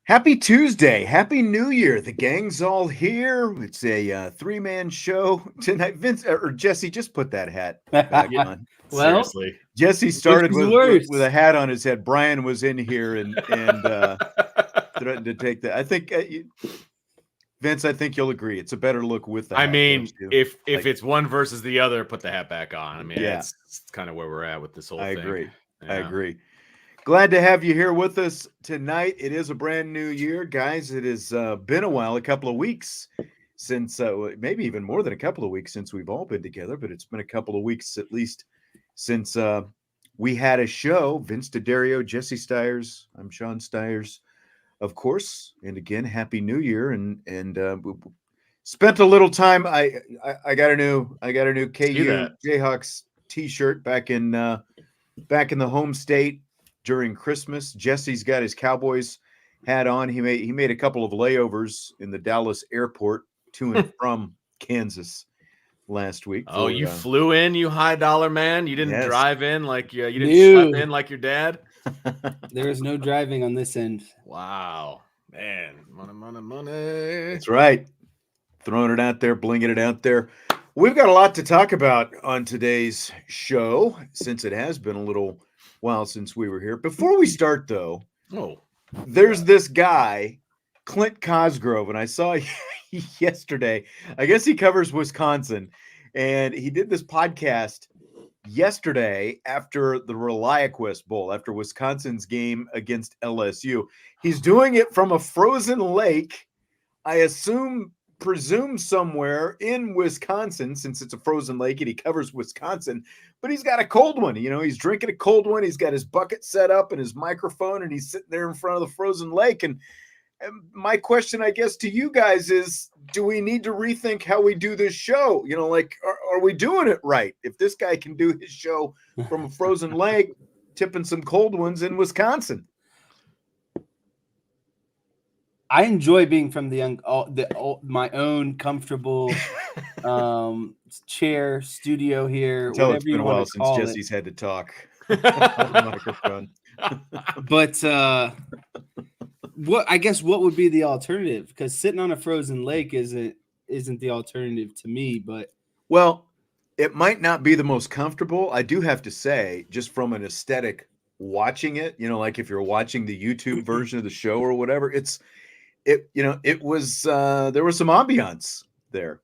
Happy Tuesday. Happy New Year. The gang's all here. It's a three-man show tonight. Vince or Jesse, just put that hat back on. Well, Seriously. Jesse started worse? with a hat on his head. Brian was in here and threatened to take that. I think, Vince, I think you'll agree. It's a better look with the hat. I mean, too. if it's one versus the other, put the hat back on. I mean, Yeah. it's kind of where we're at with this whole I thing. agree. Yeah. I agree. Glad to have you here with us tonight. It is a brand new year, guys. It has been a while, a couple of weeks since, maybe even more than a couple of weeks since we've all been together, but it's been a couple of weeks at least since we had a show. Vince DeDario, Jesse Stires. I'm Sean Stires, of course. And again, Happy New Year. And we spent a little time. I got a new KU Jayhawks t-shirt back in the home state. During Christmas, Jesse's got his Cowboys hat on. He made a couple of layovers in the Dallas airport to and from Kansas last week. Oh, you flew in, you high dollar man. You didn't drive in like you didn't schlep in like your dad. There is no driving on this end. Wow, man, money. That's right. Throwing it out there, blinging it out there. We've got a lot to talk about on today's show since it has been a little while since we were here. Before we start, though, there's this guy, Clint Cosgrove, and I saw yesterday. I guess he covers Wisconsin, and he did this podcast yesterday after the ReliaQuest Bowl, after Wisconsin's game against LSU. He's doing it from a frozen lake, I presume somewhere in Wisconsin, since it's a frozen lake and he covers Wisconsin, but he's got a cold one. You know, he's drinking a cold one. He's got his bucket set up and his microphone, and he's sitting there in front of the frozen lake. And my question, I guess, to you guys is, do we need to rethink how we do this show? You know, like, are we doing it right? If this guy can do his show from a frozen lake, tipping some cold ones in Wisconsin. I enjoy being from my own comfortable chair studio here. Until it's been a while since Jesse's had to talk on the microphone. But what would be the alternative? Because sitting on a frozen lake isn't the alternative to me. But well, it might not be the most comfortable. I do have to say, just from an aesthetic, watching it, you know, like if you're watching the YouTube version of the show or whatever, it was there was some ambiance there.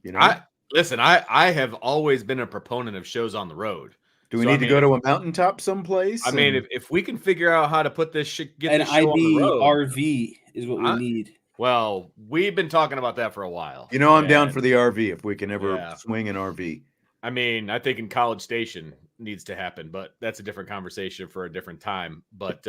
You know, I have always been a proponent of shows on the road. Do we need to go to a mountaintop someplace? I mean, if we can figure out how to put this shit, get an this show on the road, RV is what we need. Well, we've been talking about that for a while. You know, I'm down for the RV if we can ever swing an RV. I mean, I think in College Station needs to happen, but that's a different conversation for a different time. But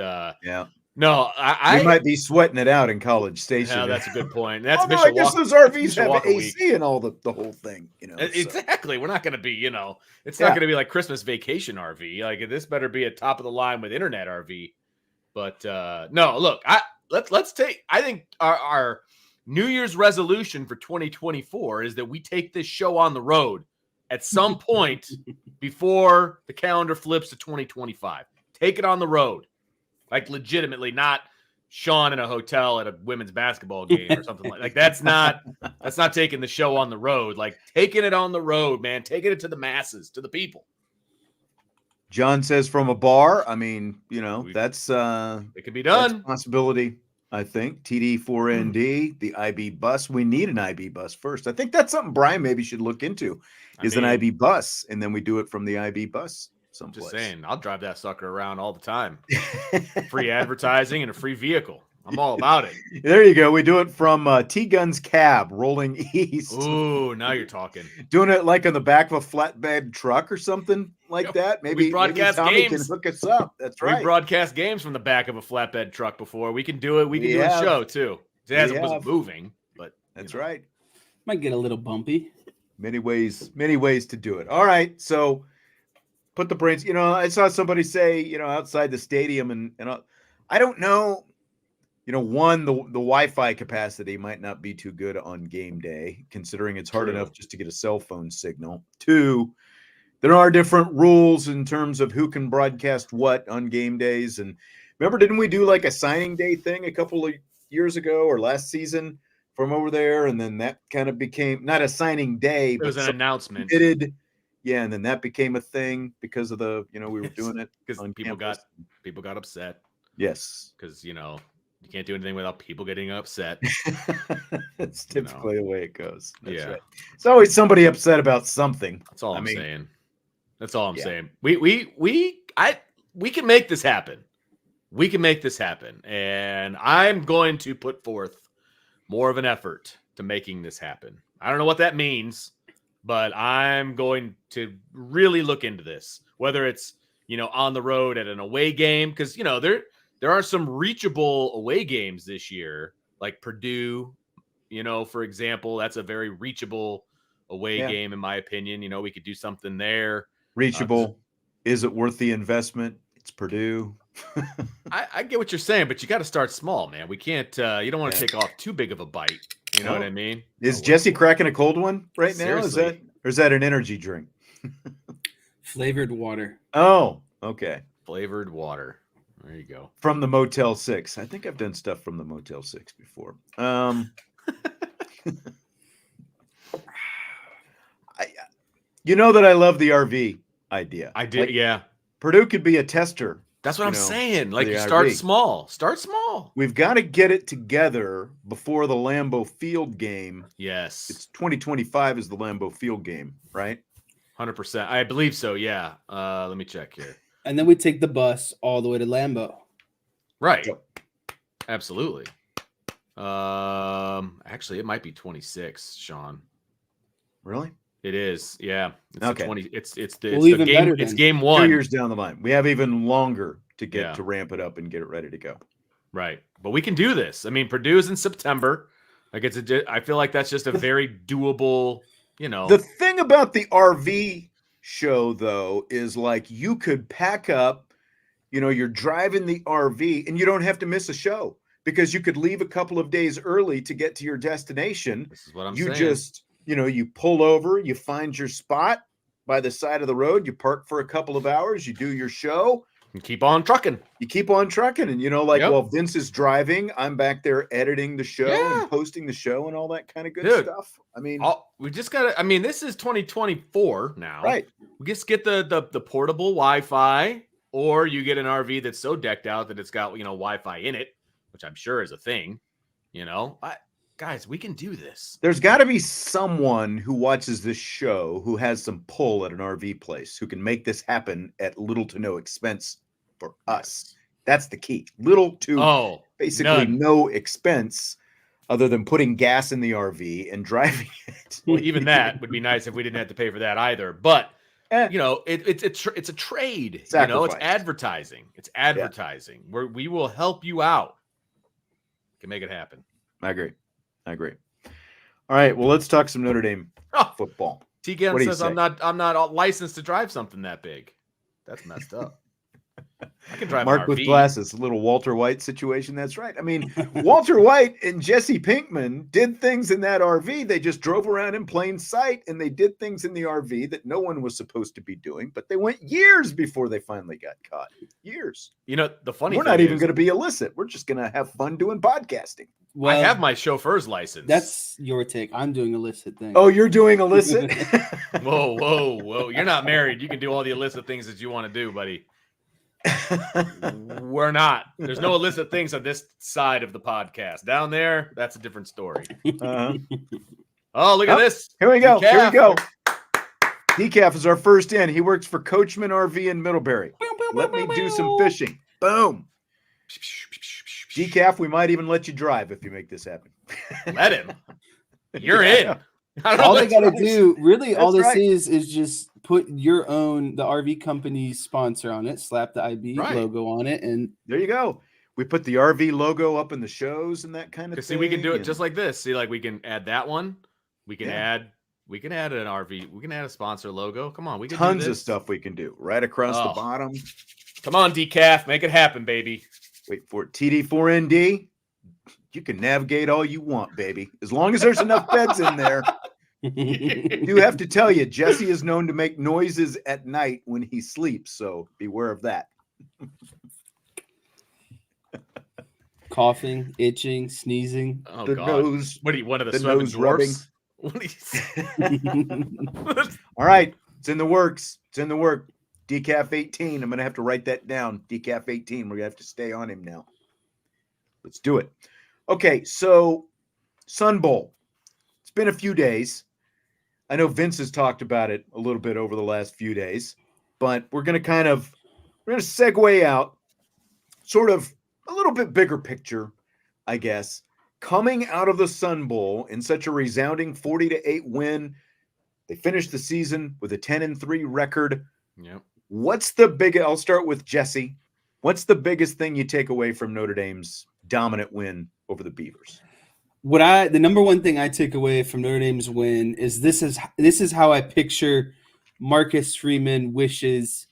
no, I might be sweating it out in College Station. Yeah, that's a good point. That's I guess those RVs have AC and all the whole thing. You know, exactly. So. We're not going to be, it's not going to be like Christmas vacation RV. Like this better be a top of the line with internet RV. But no, look, let's take. I think our New Year's resolution for 2024 is that we take this show on the road at some point before the calendar flips to 2025. Take it on the road. Like legitimately, not Sean in a hotel at a women's basketball game or something like that's not taking the show on the road. Like taking it on the road, man, taking it to the masses, to the people. John says from a bar. I mean, that's it could be done. That's a possibility. I think TD4ND, the IB bus. We need an IB bus first. I think that's something Brian maybe should look into. An IB bus, and then we do it from the IB bus. Someplace. Just saying, I'll drive that sucker around all the time. Free advertising and a free vehicle. I'm all about it. There you go. We do it from T-Gun's cab rolling east. Ooh, now you're talking. Doing it like on the back of a flatbed truck or something like that. Maybe Tommy can hook us up. That's right. We broadcast games from the back of a flatbed truck before. We can do it. We can do a show too. It wasn't moving, but That's right. Might get a little bumpy. Many ways to do it. All right, so put the brains. I saw somebody say, outside the stadium, and I don't know. One, the Wi-Fi capacity might not be too good on game day, considering it's hard enough just to get a cell phone signal. Two, there are different rules in terms of who can broadcast what on game days. And remember, didn't we do like a signing day thing a couple of years ago or last season from over there? And then that kind of became not a signing day, it was an announcement. Yeah, and then that became a thing because of the, we were doing it because people got upset. Yes, because you can't do anything without people getting upset. That's typically the way it goes. That's right. It's always somebody upset about something. That's all I'm saying. That's all I'm saying. We can make this happen. We can make this happen, and I'm going to put forth more of an effort to making this happen. I don't know what that means, but I'm going to really look into this, whether it's, on the road at an away game, because, there are some reachable away games this year, like Purdue, for example. That's a very reachable away game, in my opinion. We could do something there. Reachable. Is it worth the investment? It's Purdue. I get what you're saying, but you got to start small, man. We can't, you don't want to take off too big of a bite. You know what I mean? Is Jesse cracking a cold one right now? Seriously. Is that an energy drink? Flavored water. Oh, okay. Flavored water. There you go. From the Motel 6. I think I've done stuff from the Motel 6 before. That I love the RV idea. I did, yeah. Purdue could be a tester. That's what I'm saying. Like, you start small. Start small. We've got to get it together before the Lambeau Field game. Yes. It's 2025 is the Lambeau Field game, right? 100%. I believe so, yeah. Let me check here. And then we take the bus all the way to Lambeau. Right. Yep. Absolutely. Actually, it might be 26, Sean. Really? It is. Yeah. It's okay. 20. It's the game. It's game 1. 2 years down the line. We have even longer to get to ramp it up and get it ready to go. Right. But we can do this. I mean, Purdue's in September. Like I feel like that's just a very doable, The thing about the RV show, though, is like you could pack up, you're driving the RV and you don't have to miss a show because you could leave a couple of days early to get to your destination. This is what I'm saying. You just, you pull over, you find your spot by the side of the road, you park for a couple of hours, you do your show. You keep on trucking. And, while Vince is driving, I'm back there editing the show and posting the show and all that kind of good stuff. I mean, we just got to, this is 2024 now. Right. We just get the portable Wi-Fi, or you get an RV that's so decked out that it's got, Wi-Fi in it, which I'm sure is a thing, Guys, we can do this. There's got to be someone who watches this show who has some pull at an RV place who can make this happen at little to no expense for us. That's the key. Little to basically no expense other than putting gas in the RV and driving it. Well, even that would be nice if we didn't have to pay for that either. But, it's a trade. It's advertising. It's advertising. We will help you out. Can make it happen. I agree. All right, well, let's talk some Notre Dame football. T-Gun says I'm not licensed to drive something that big. That's messed up. I can drive Mark an RV. with glasses, a little Walter White situation. That's right. I mean, Walter White and Jesse Pinkman did things in that RV. They just drove around in plain sight, and they did things in the RV that no one was supposed to be doing. But they went years before they finally got caught. Years. The funny thing we're not even going to be illicit. We're just going to have fun doing podcasting. Well, I have my chauffeur's license. That's your take. I'm doing illicit things. Oh, you're doing illicit? Whoa. You're not married. You can do all the illicit things that you want to do, buddy. We're not. There's no illicit things on this side of the podcast. Down there, that's a different story. Oh, look at this. Here we go. Decaf is our first in. He works for Coachman RV in Middlebury. Let me do some fishing. Boom. Decaf, we might even let you drive if you make this happen. Let him. You're in. All they got to do, really, all this is just put the RV company's sponsor on it, slap the IB logo on it, and there you go. We put the RV logo up in the shows and that kind of thing. See, we can do it just like this. See, like we can add that one. We can Yeah. add an RV. We can add a sponsor logo. Come on, we can tons do of this. stuff we can do right across the Oh. bottom. Come on, decaf, make it happen, baby. Wait for it. TD4ND. You can navigate all you want, baby, as long as there's enough beds in there. I do have to tell you, Jesse is known to make noises at night when he sleeps, so beware of that. Coughing, itching, sneezing. Oh The God! nose. What are you? One of the, the swimming nose rubbing. dwarfs? What are you? All right, it's in the works. It's in the work. Decaf 18. I'm gonna have to write that down. Decaf 18. We're gonna have to stay on him now. Let's do it. Okay, so Sun Bowl. It's been a few days. I know Vince has talked about it a little bit over the last few days, but we're gonna segue out, sort of a little bit bigger picture, I guess. Coming out of the Sun Bowl in such a resounding 40-8 win, they finished the season with a 10-3 record. Yep. What's the biggest? I'll start with Jesse. What's the biggest thing you take away from Notre Dame's dominant win over the Beavers? The number one thing I take away from Notre Dame's win is this is how I picture Marcus Freeman wishes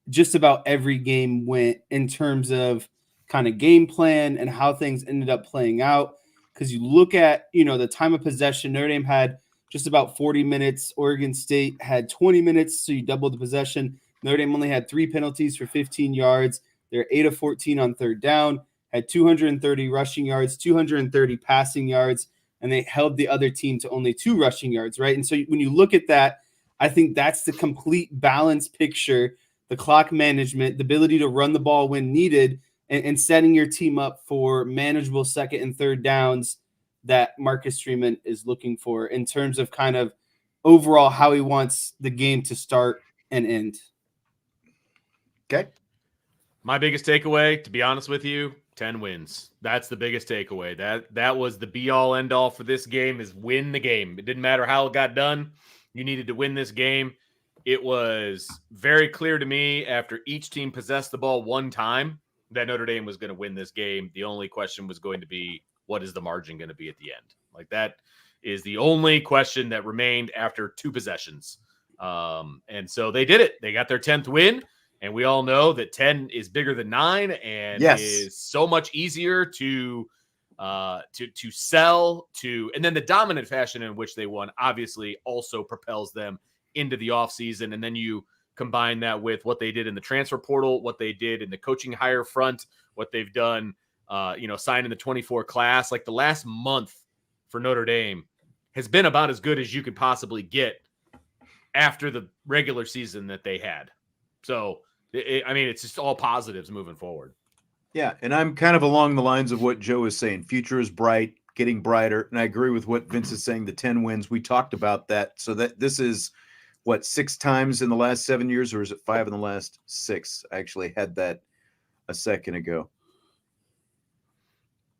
just about every game went in terms of kind of game plan and how things ended up playing out. Because you look at, the time of possession, Notre Dame had just about 40 minutes. Oregon State had 20 minutes, so you doubled the possession. Notre Dame only had 3 penalties for 15 yards. They're 8 of 14 on third down, had 230 rushing yards, 230 passing yards, and they held the other team to only 2 rushing yards, right? And so when you look at that, I think that's the complete balanced picture, the clock management, the ability to run the ball when needed, and setting your team up for manageable second and third downs that Marcus Freeman is looking for in terms of kind of overall how he wants the game to start and end. Okay. My biggest takeaway, to be honest with you, 10 wins. That's the biggest takeaway. That was the be-all, end-all for this game, is win the game. It didn't matter how it got done. You needed to win this game. It was very clear to me after each team possessed the ball one time that Notre Dame was going to win this game. The only question was going to be, what is the margin going to be at the end? Like, that is the only question that remained after 2 possessions. And so they did it. They got their 10th win. And we all know that 10 is bigger than 9 and is so much easier to sell to. And then the dominant fashion in which they won obviously also propels them into the offseason. And then you combine that with what they did in the transfer portal, what they did in the coaching hire front, what they've done, signing the 24 class. Like, the last month for Notre Dame has been about as good as you could possibly get after the regular season that they had. So, it's just all positives moving forward. Yeah, and I'm kind of along the lines of what Joe is saying. Future is bright, getting brighter, and I agree with what Vince is saying, the 10 wins. We talked about that. So that this is, 6 times in the last 7 years, or is it 5 in the last 6? I actually had that a second ago.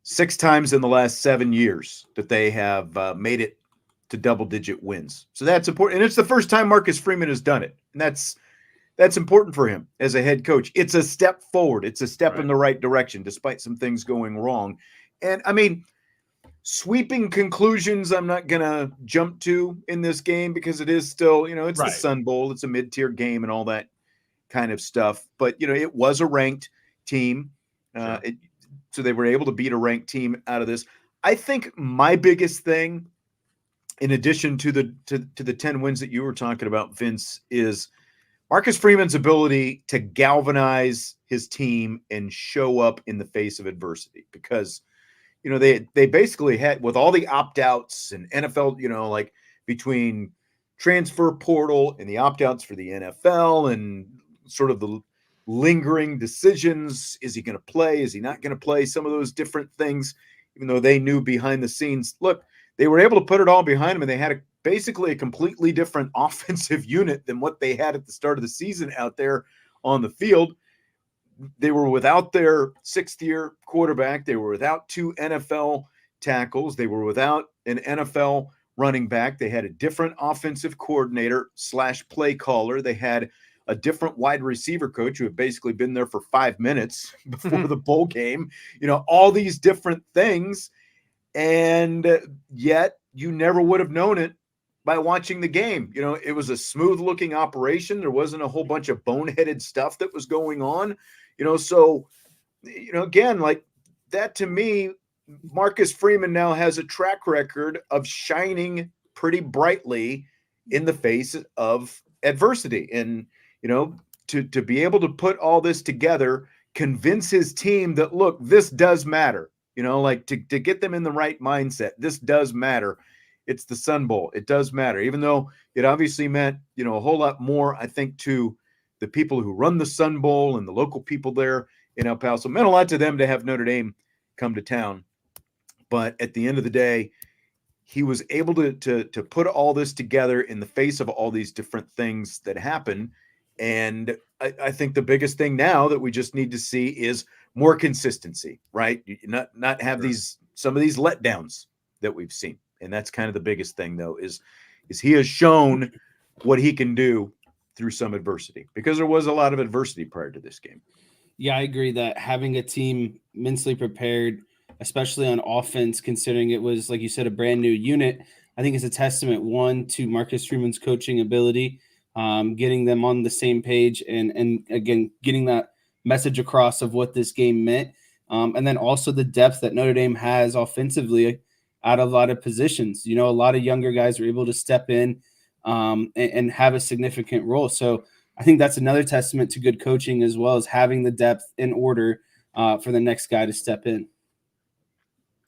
6 times in the last 7 years that they have made it to double-digit wins. So that's important. And it's the first time Marcus Freeman has done it. And that's important for him as a head coach. It's a step forward. It's a step in the right direction, despite some things going wrong. And, sweeping conclusions I'm not going to jump to in this game because it is still, it's the Sun Bowl. It's a mid-tier game and all that kind of stuff. But, it was a ranked team. Sure. So they were able to beat a ranked team out of this. I think my biggest thing, in addition to the 10 wins that you were talking about, Vince, is Marcus Freeman's ability to galvanize his team and show up in the face of adversity, because they basically had, with all the opt-outs and NFL, like between transfer portal and the opt-outs for the NFL and sort of the lingering decisions, is he going to play? Is he not going to play? Some of those different things, even though they knew behind the scenes, look, they were able to put it all behind them, and they had basically a completely different offensive unit than what they had at the start of the season out there on the field. They were without their 6th-year quarterback. They were without 2 NFL tackles. They were without an NFL running back. They had a different offensive coordinator / play caller. They had a different wide receiver coach who had basically been there for 5 minutes before the bowl game, all these different things. And yet you never would have known it by watching the game. It was a smooth looking operation. There wasn't a whole bunch of boneheaded stuff that was going on, so, again, like that to me, Marcus Freeman now has a track record of shining pretty brightly in the face of adversity. And, to be able to put all this together, convince his team that, look, this does matter, like to get them in the right mindset. This does matter. It's the Sun Bowl. It does matter, even though it obviously meant, a whole lot more, I think, to the people who run the Sun Bowl and the local people there in El Paso. It meant a lot to them to have Notre Dame come to town. But at the end of the day, he was able to put all this together in the face of all these different things that happen. And I think the biggest thing now that we just need to see is more consistency, right? Not have some of these letdowns that we've seen. And that's kind of the biggest thing, though, is he has shown what he can do through some adversity, because there was a lot of adversity prior to this game. Yeah, I agree that having a team mentally prepared, especially on offense, considering it was, like you said, a brand new unit, I think is a testament, one, to Marcus Freeman's coaching ability, getting them on the same page, and again, getting that message across of what this game meant. And then also the depth that Notre Dame has offensively at a lot of positions. A lot of younger guys are able to step in and have a significant role. So I think that's another testament to good coaching, as well as having the depth in order for the next guy to step in.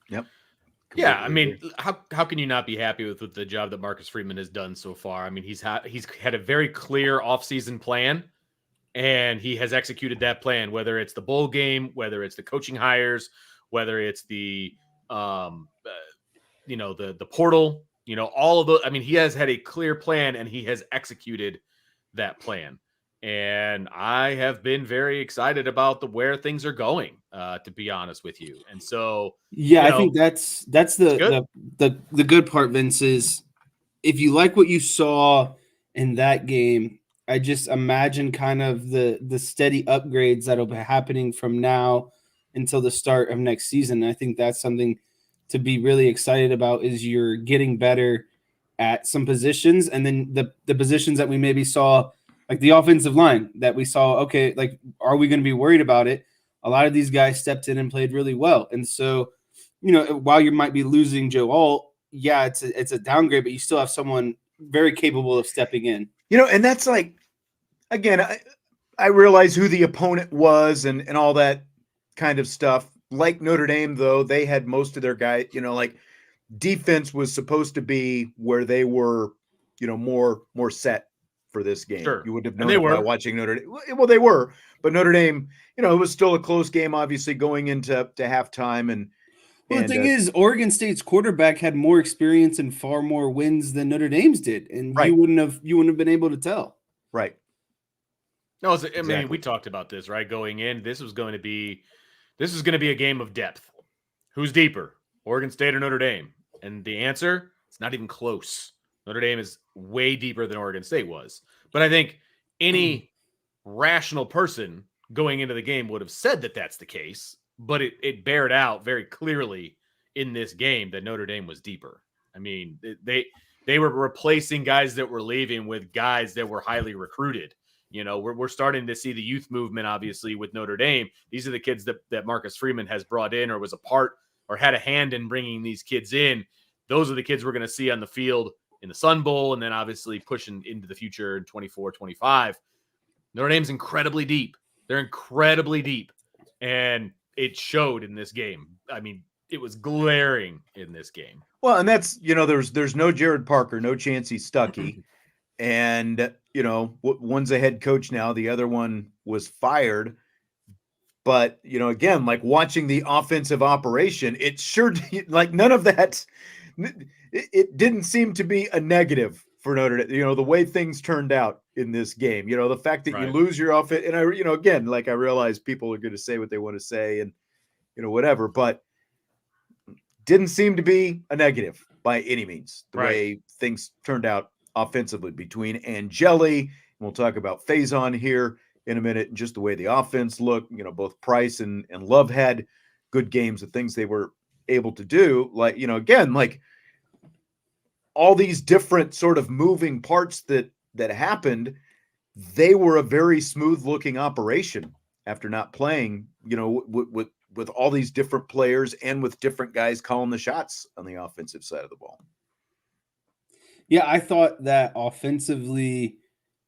Yep. Yeah, I mean, how can you not be happy with the job that Marcus Freeman has done so far? I mean, he's had a very clear offseason plan, and he has executed that plan, whether it's the bowl game, whether it's the coaching hires, whether it's the the portal, all of those. I mean, he has had a clear plan, and he has executed that plan. And I have been very excited about where things are going, to be honest with you. And so, yeah, I think that's the good part, Vince, is if you like what you saw in that game, I just imagine kind of the steady upgrades that'll be happening from now until the start of next season. And I think that's something to be really excited about, is you're getting better at some positions, and then the positions that we maybe saw, like the offensive line that we saw, okay, like, are we going to be worried about it? A lot of these guys stepped in and played really well. And so, while you might be losing Joe Alt, yeah, it's a downgrade, but you still have someone very capable of stepping in. And that's like, again, I realize who the opponent was and all that kind of stuff. Like Notre Dame, though, they had most of their guys, like defense was supposed to be where they were, more set for this game. Sure. You would have known it by watching Notre Dame. Well, they were, but Notre Dame, it was still a close game, obviously, going into halftime. And the thing is, Oregon State's quarterback had more experience and far more wins than Notre Dame's did, and you wouldn't have been able to tell. Right. No, I mean, we talked about this, right? Going in, this was going to be a game of depth. Who's deeper, Oregon State or Notre Dame? And the answer, it's not even close. Notre Dame is way deeper than Oregon State was. But I think any rational person going into the game would have said that that's the case, but it bared out very clearly in this game that Notre Dame was deeper. I mean, they were replacing guys that were leaving with guys that were highly recruited. We're starting to see the youth movement, obviously, with Notre Dame. These are the kids that Marcus Freeman has brought in, or was a part or had a hand in bringing these kids in. Those are the kids we're going to see on the field in the Sun Bowl, and then obviously pushing into the future in 24, 25. Notre Dame's incredibly deep. They're incredibly deep, and it showed in this game. I mean, it was glaring in this game. Well, and that's, there's no Jared Parker, no Chancey Stuckey. And, one's a head coach now. The other one was fired. But, again, like watching the offensive operation, it sure, like none of that, it didn't seem to be a negative for Notre Dame, the way things turned out in this game, the fact that you lose your offense. And again, like I realize people are going to say what they want to say and, whatever, but didn't seem to be a negative by any means, the way things turned out offensively between Angeli We'll talk about Faison here in a minute, and just the way the offense looked. Both Price and Love had good games, the things they were able to do. Like, again, like all these different sort of moving parts that happened, they were a very smooth looking operation after not playing, with all these different players and with different guys calling the shots on the offensive side of the ball. Yeah, I thought that offensively,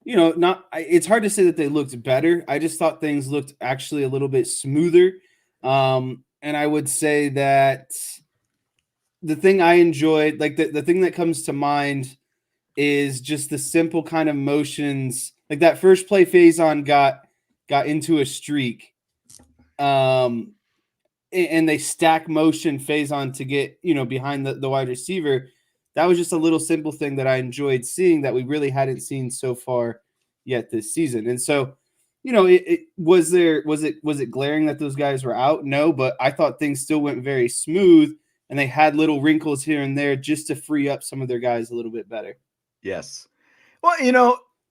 it's hard to say that they looked better. I just thought things looked actually a little bit smoother. And I would say that the thing I enjoyed, like the thing that comes to mind is just the simple kind of motions. Like that first play Faison got into a streak. And they stack motion Faison to get, behind the wide receiver. That was just a little simple thing that I enjoyed seeing that we really hadn't seen so far yet this season. And so, was it glaring that those guys were out? No, but I thought things still went very smooth and they had little wrinkles here and there just to free up some of their guys a little bit better. Yes. Well,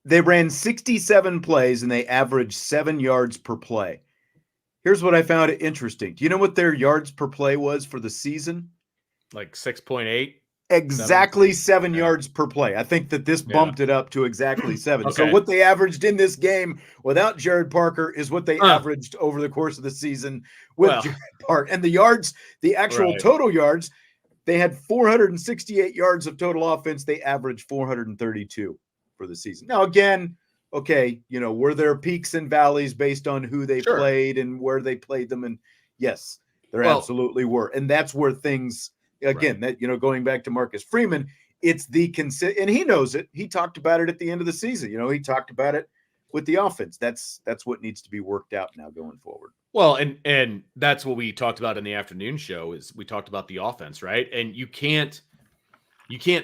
they ran 67 plays and they averaged 7 yards per play. Here's what I found interesting. Do you know what their yards per play was for the season? Like 6.8? Exactly 7 yards per play. I think that this bumped it up to exactly 7. Okay. So what they averaged in this game without Jared Parker is what they averaged over the course of the season with Jared Parker. And the yards, the actual total yards, they had 468 yards of total offense. They averaged 432 for the season. Now, again, okay, were there peaks and valleys based on who they played and where they played them? And yes, there absolutely were. And that's where things, again, that, going back to Marcus Freeman, it's the and he knows it. He talked about it at the end of the season. He talked about it with the offense. That's what needs to be worked out now going forward. Well, and that's what we talked about in the afternoon show is we talked about the offense, right? And you can't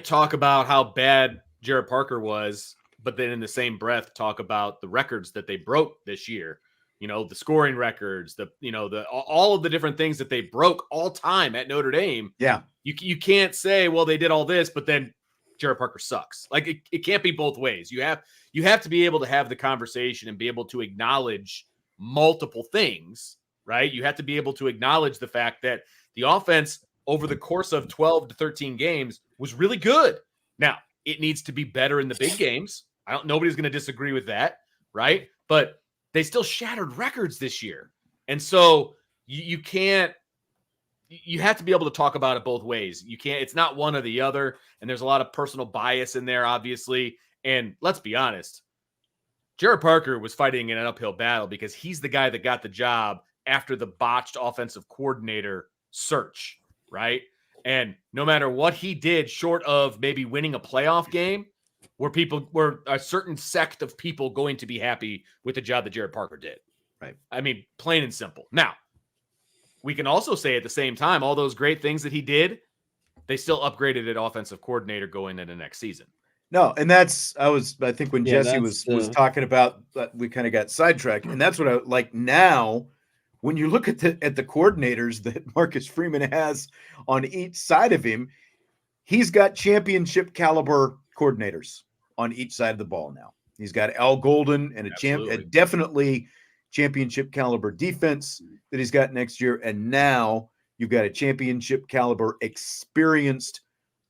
talk about how bad Jared Parker was, but then in the same breath talk about the records that they broke this year. The scoring records, all of the different things that they broke all time at Notre Dame. Yeah. You can't say, well, they did all this, but then Jared Parker sucks. Like it can't be both ways. You have to be able to have the conversation and be able to acknowledge multiple things, right? You have to be able to acknowledge the fact that the offense over the course of 12 to 13 games was really good. Now, it needs to be better in the big games. Nobody's going to disagree with that, right? But they still shattered records this year. And so you have to be able to talk about it both ways. It's not one or the other. And there's a lot of personal bias in there, obviously. And let's be honest, Jared Parker was fighting in an uphill battle because he's the guy that got the job after the botched offensive coordinator search, right? And no matter what he did short of maybe winning a playoff game, were a certain sect of people going to be happy with the job that Jared Parker did. Right. I mean, plain and simple. Now, we can also say at the same time, all those great things that he did, they still upgraded at offensive coordinator going into next season. No, and I think when Jesse was talking about that, we kind of got sidetracked. And that's what I like now. When you look at the coordinators that Marcus Freeman has on each side of him, he's got championship caliber coordinators on each side of the ball now. He's got Al Golden and a definitely championship caliber defense that he's got next year. And now you've got a championship caliber experienced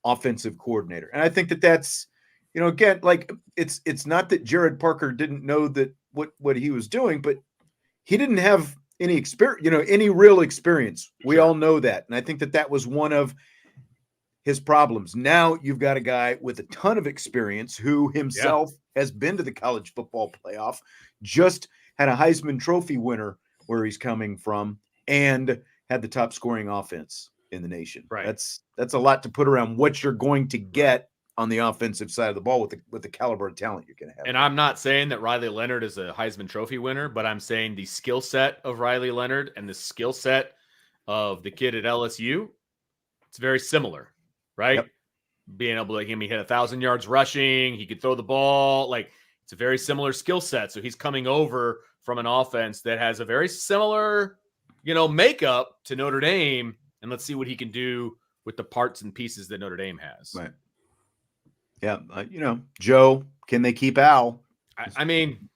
offensive coordinator. And I think that's, again, like it's not that Jared Parker didn't know that what he was doing, but he didn't have any experience, any real experience. We all know that. And I think that was one of his problems. Now you've got a guy with a ton of experience who himself has been to the college football playoff, just had a Heisman Trophy winner where he's coming from, and had the top scoring offense in the nation. Right. That's a lot to put around what you're going to get on the offensive side of the ball with the caliber of talent you're going to have. And I'm not saying that Riley Leonard is a Heisman Trophy winner, but I'm saying the skill set of Riley Leonard and the skill set of the kid at LSU, it's very similar, right? Yep. Being able to, he hit 1,000 yards rushing, he could throw the ball, like it's a very similar skill set. So he's coming over from an offense that has a very similar, makeup to Notre Dame, and let's see what he can do with the parts and pieces that Notre Dame has. Right. Yeah. Joe, can they keep Al? I mean,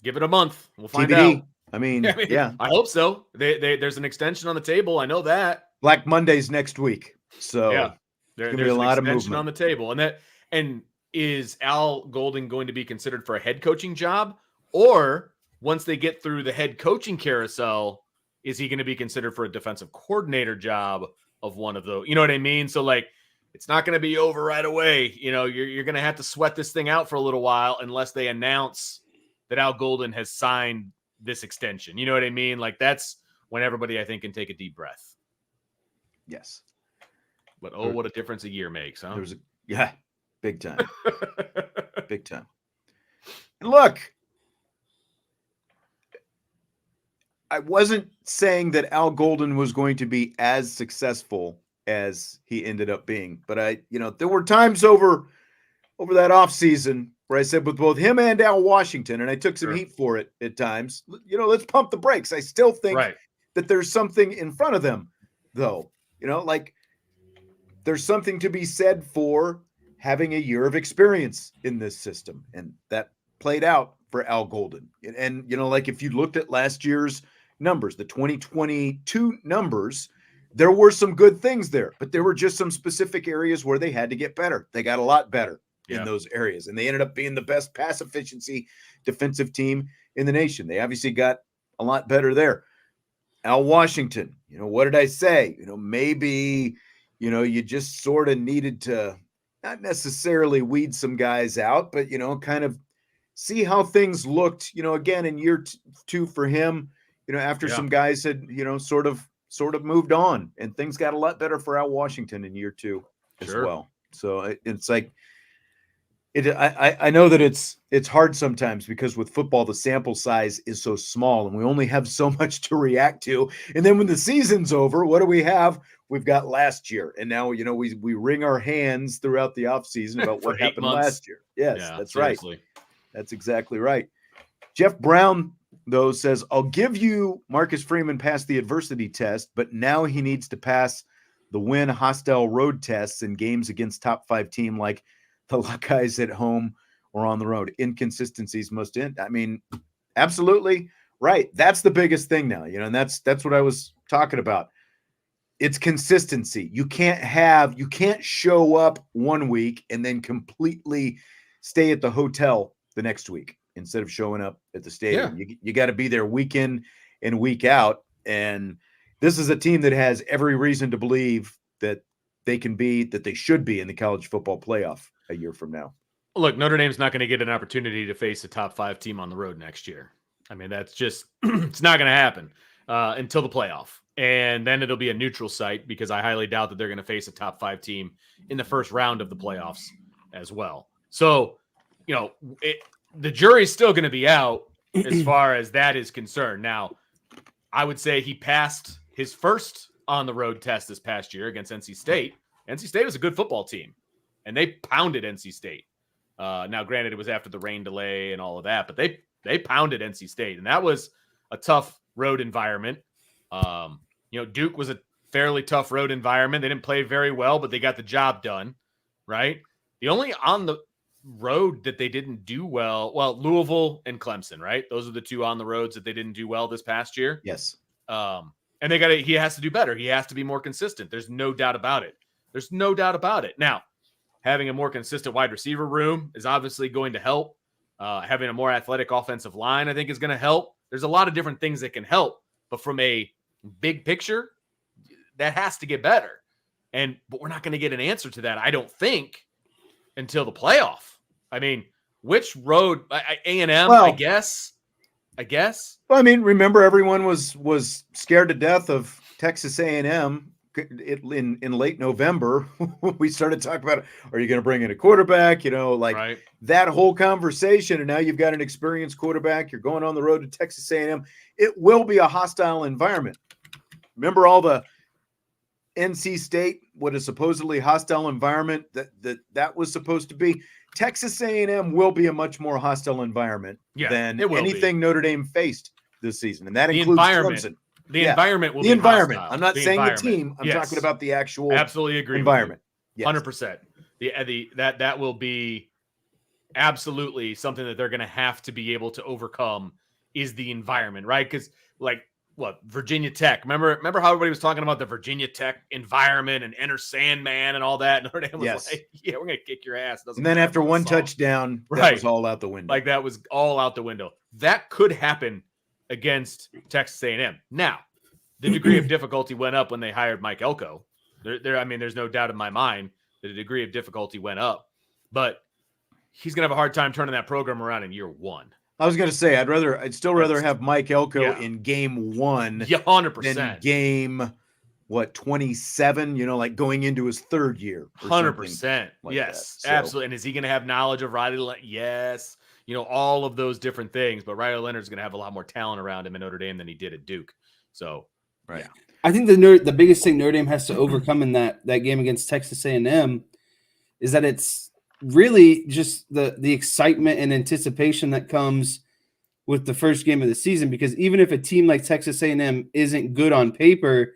give it a month. We'll find TBD. out. I mean, yeah. I hope so. There's an extension on the table. I know that. Black Monday's next week. So Yeah, it's gonna be there's a an lot of extension movement. on the table, and is Al Golden going to be considered for a head coaching job, or once they get through the head coaching carousel, is he going to be considered for a defensive coordinator job of one of those? You know what I mean? So like, it's not going to be over right away. You know, you're going to have to sweat this thing out for a little while unless they announce that Al Golden has signed this extension. You know what I mean? Like that's when everybody I think can take a deep breath. Yes. But oh, what a difference a year makes, huh? Big time. Big time. And look, I wasn't saying that Al Golden was going to be as successful as he ended up being, but there were times over that offseason where I said with both him and Al Washington, and I took some heat for it at times, let's pump the brakes. I still think that there's something in front of them, though. Like there's something to be said for having a year of experience in this system, and that played out for Al Golden. And like if you looked at last year's numbers, the 2022 numbers, there were some good things there, but there were just some specific areas where they had to get better. They got a lot better in those areas, and they ended up being the best pass efficiency defensive team in the nation. They obviously got a lot better there. Al Washington, what did I say? Maybe, you just sort of needed to not necessarily weed some guys out, but, kind of see how things looked, again, in year two for him, after some guys had, sort of moved on, and things got a lot better for Al Washington in year two as well. So it's like, I know that it's hard sometimes because with football, the sample size is so small and we only have so much to react to. And then when the season's over, what do we have? We've got last year. And now, we wring our hands throughout the offseason about what happened last year. Yes, that's seriously. Right. That's exactly right. Jeff Brown, though, says, I'll give you Marcus Freeman passed the adversity test, but now he needs to pass the win hostile road tests in games against top 5 team like the Buckeyes at home or on the road. Inconsistencies must end. I mean, absolutely right. That's the biggest thing now, and that's what I was talking about. It's consistency. You can't show up one week and then completely stay at the hotel the next week instead of showing up at the stadium. You got to be there week in and week out. And this is a team that has every reason to believe that they should be in the college football playoff a year from now. Look, Notre Dame's not going to get an opportunity to face a top 5 team on the road next year. I mean, that's just, it's not going to happen until the playoff. And then it'll be a neutral site because I highly doubt that they're going to face a top 5 team in the first round of the playoffs as well. So, the jury's still going to be out as far as that is concerned. Now, I would say he passed his first on the road test this past year against NC State. NC State was a good football team, and they pounded NC State. Now, granted, it was after the rain delay and all of that, but they pounded NC State, and that was a tough road environment. Duke was a fairly tough road environment. They didn't play very well, but they got the job done, right? The only on the road that they didn't do well, Louisville and Clemson, right? Those are the 2 on the roads that they didn't do well this past year. Yes. And he has to do better. He has to be more consistent. There's no doubt about it. Now, having a more consistent wide receiver room is obviously going to help. Having a more athletic offensive line, I think, is going to help. There's a lot of different things that can help, but from a big picture, that has to get better. But we're not going to get an answer to that, I don't think, until the playoff. I mean, which road? A&M, I guess. Well, I mean, remember everyone was scared to death of Texas A&M in late November. We started talking about, are you going to bring in a quarterback? That whole conversation. And now you've got an experienced quarterback. You're going on the road to Texas A&M. It will be a hostile environment. Remember all the NC State, what a supposedly hostile environment that was supposed to be. Texas A&M will be a much more hostile environment than anything Notre Dame faced this season, and that includes Clemson. The environment will be hostile. I'm not saying the team. I'm talking about the actual absolutely agree environment. Yes. 100%. That will be, absolutely something that they're going to have to be able to overcome is the environment, right? Because Virginia Tech, remember how everybody was talking about the Virginia Tech environment and Enter Sandman and all that? Notre Dame was like, yeah, we're going to kick your ass. And then after one touchdown, that was all out the window. Like that was all out the window. That could happen against Texas A&M. Now, the degree of difficulty went up when they hired Mike Elko. There's no doubt in my mind that the degree of difficulty went up, but he's going to have a hard time turning that program around in year one. I was going to say, I'd still rather have Mike Elko in game 1 100%. than game 27, like going into his third year. 100%. Yes, absolutely. And is he going to have knowledge of Riley? Yes. All of those different things, but Riley Leonard's going to have a lot more talent around him in Notre Dame than he did at Duke. So, right. Yeah. I think the biggest thing Notre Dame has to overcome in that game against Texas A&M is that it's really just the excitement and anticipation that comes with the first game of the season, because even if a team like Texas A&M isn't good on paper,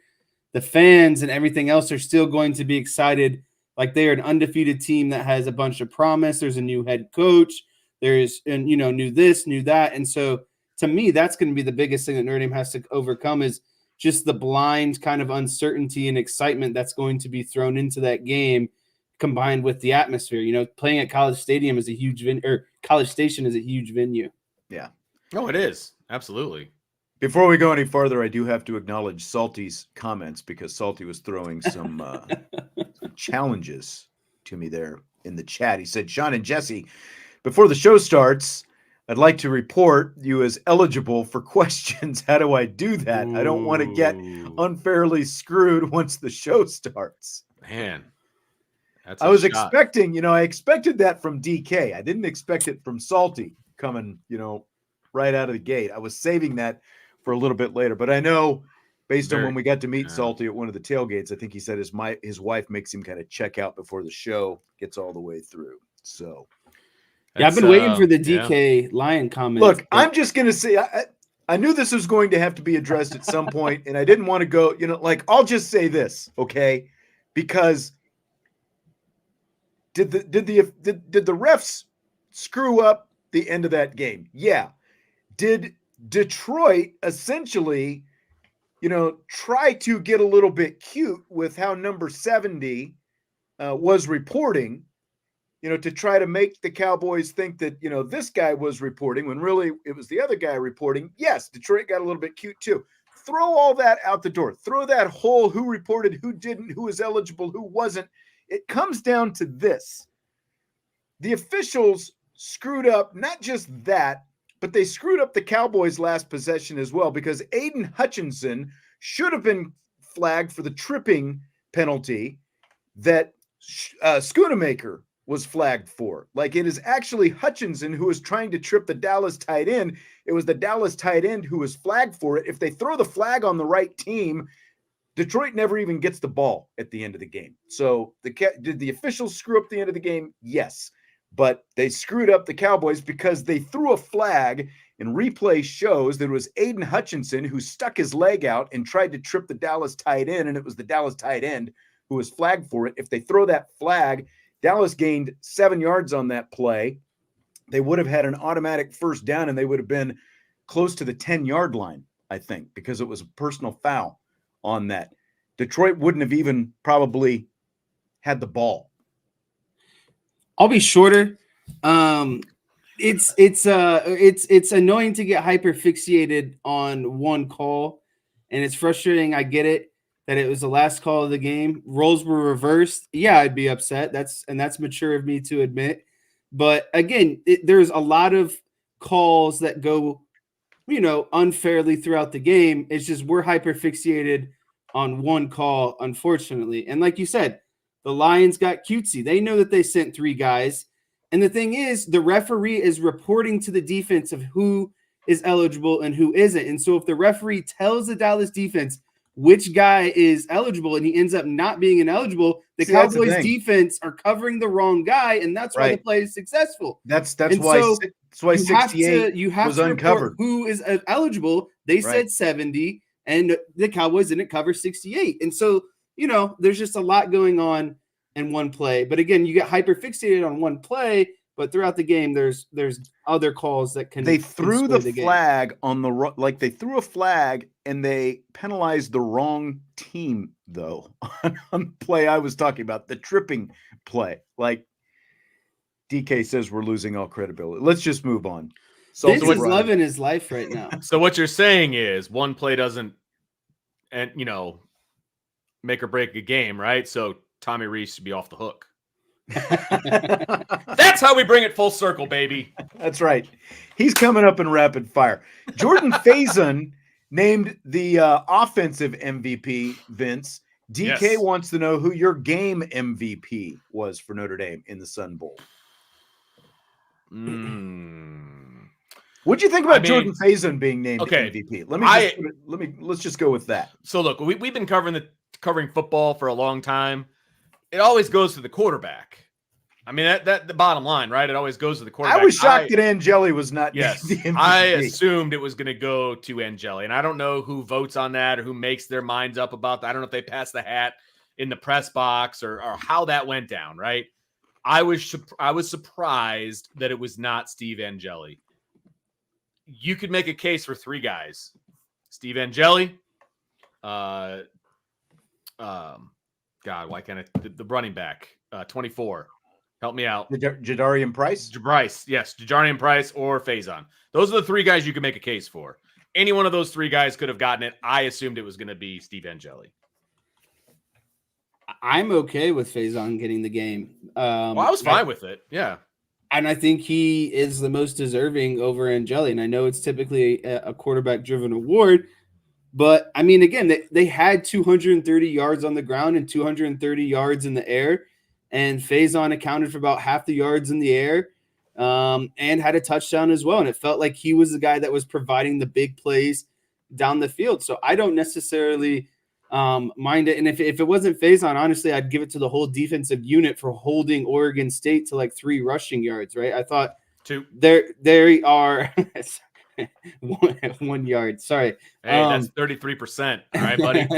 the fans and everything else are still going to be excited. Like they are an undefeated team that has a bunch of promise. There's a new head coach. There's, new this, new that. And so to me, that's going to be the biggest thing that Notre Dame has to overcome is just the blind kind of uncertainty and excitement that's going to be thrown into that game, combined with the atmosphere. Playing at College Stadium is a huge College Station is a huge venue. Yeah. Oh, it is. Absolutely. Before we go any further, I do have to acknowledge Salty's comments, because Salty was throwing some challenges to me there in the chat. He said, Sean and Jesse, before the show starts, I'd like to report you as eligible for questions. How do I do that? I don't want to get unfairly screwed once the show starts. Man, I was expecting, I expected that from DK. I didn't expect it from Salty coming, right out of the gate. I was saving that for a little bit later, but I know based on when we got to meet Salty at one of the tailgates, I think he said his wife makes him kind of check out before the show gets all the way through. So I've been waiting for the DK Lion comment. Look, I'm just going to say, I knew this was going to have to be addressed at some point, and I didn't want to go, I'll just say this, okay? Because did the refs screw up the end of that game? Yeah. Did Detroit essentially, try to get a little bit cute with how number 70 was reporting, to try to make the Cowboys think that, this guy was reporting when really it was the other guy reporting? Yes, Detroit got a little bit cute too. Throw all that out the door. Throw that whole who reported, who didn't, who was eligible, who wasn't. It comes down to this. The officials screwed up not just that, but they screwed up the Cowboys' last possession as well, because Aiden Hutchinson should have been flagged for the tripping penalty that Schoonamaker was flagged for. Like, it is actually Hutchinson who was trying to trip the Dallas tight end. It was the Dallas tight end who was flagged for it. If they throw the flag on the right team, Detroit never even gets the ball at the end of the game. So did the officials screw up the end of the game? Yes. But they screwed up the Cowboys because they threw a flag, and replay shows that it was Aiden Hutchinson who stuck his leg out and tried to trip the Dallas tight end, and it was the Dallas tight end who was flagged for it. If they throw that flag, Dallas gained 7 yards on that play. They would have had an automatic first down, and they would have been close to the 10-yard line, I think, because it was a personal foul on that. Detroit wouldn't have even probably had the ball. I'll be shorter. It's annoying to get hyper fixated on one call, and it's frustrating. I get it that it was the last call of the game. Roles were reversed. Yeah, I'd be upset. That's mature of me to admit. But again, there's a lot of calls that go, unfairly throughout the game. It's just we're hyper fixated on one call, unfortunately. And like you said, the Lions got cutesy. They know that they sent 3 guys. And the thing is, the referee is reporting to the defense of who is eligible and who isn't. And so if the referee tells the Dallas defense which guy is eligible and he ends up not being ineligible, the Cowboys defense are covering the wrong guy, and that's why the play is successful. That's why 68 you have was to uncovered. Who is eligible. They said 70, and the Cowboys didn't cover 68. And so, there's just a lot going on in one play. But again, you get hyper fixated on one play, But throughout the game, there's other calls that can. They can threw sway the game. flag on the like they threw a flag and they penalized the wrong team though on the play I was talking about, the tripping play. Like DK says, we're losing all credibility. Let's just move on. Vince Salty is brother. loving his life right now. So what you're saying is one play doesn't, and make or break a game, right? So Tommy Rees should be off the hook. That's how we bring it full circle, baby. That's right. He's coming up in rapid fire. Jordan Faison named the offensive MVP, Vince. DK Yes. wants to know who your game MVP was for Notre Dame in the Sun Bowl. What'd you think about Jordan Faison being named MVP? Let's just go with that. So look, we've been covering football for a long time. It always goes to the quarterback. I mean, that the bottom line, right? It always goes to the quarterback. I was shocked that Angeli was not. Yes, the MVP. I assumed it was going to go to Angeli, and I don't know who votes on that or who makes their minds up about that. I don't know if they pass the hat in the press box or how that went down, right? I was surprised that it was not Steve Angeli. You could make a case for three guys: Steve Angeli, God, why can't I? The running back, 24. Help me out. Jadarian Price? Yes. Jadarian Price or Faison. Those are the three guys you can make a case for. Any one of those three guys could have gotten it. I assumed it was going to be Steve Angeli. I'm okay with Faison getting the game. I was fine with it. Yeah. And I think he is the most deserving over Angeli. And I know it's typically a quarterback-driven award. But, I mean, again, they had 230 yards on the ground and 230 yards in the air. And Faison accounted for about half the yards in the air and had a touchdown as well. And it felt like he was the guy that was providing the big plays down the field. So I don't necessarily mind it. And if it wasn't Faison, honestly, I'd give it to the whole defensive unit for holding Oregon State to like 3 rushing yards, right? I thought 2. They are 1 yard. Sorry. Hey, that's 33%. All right, buddy.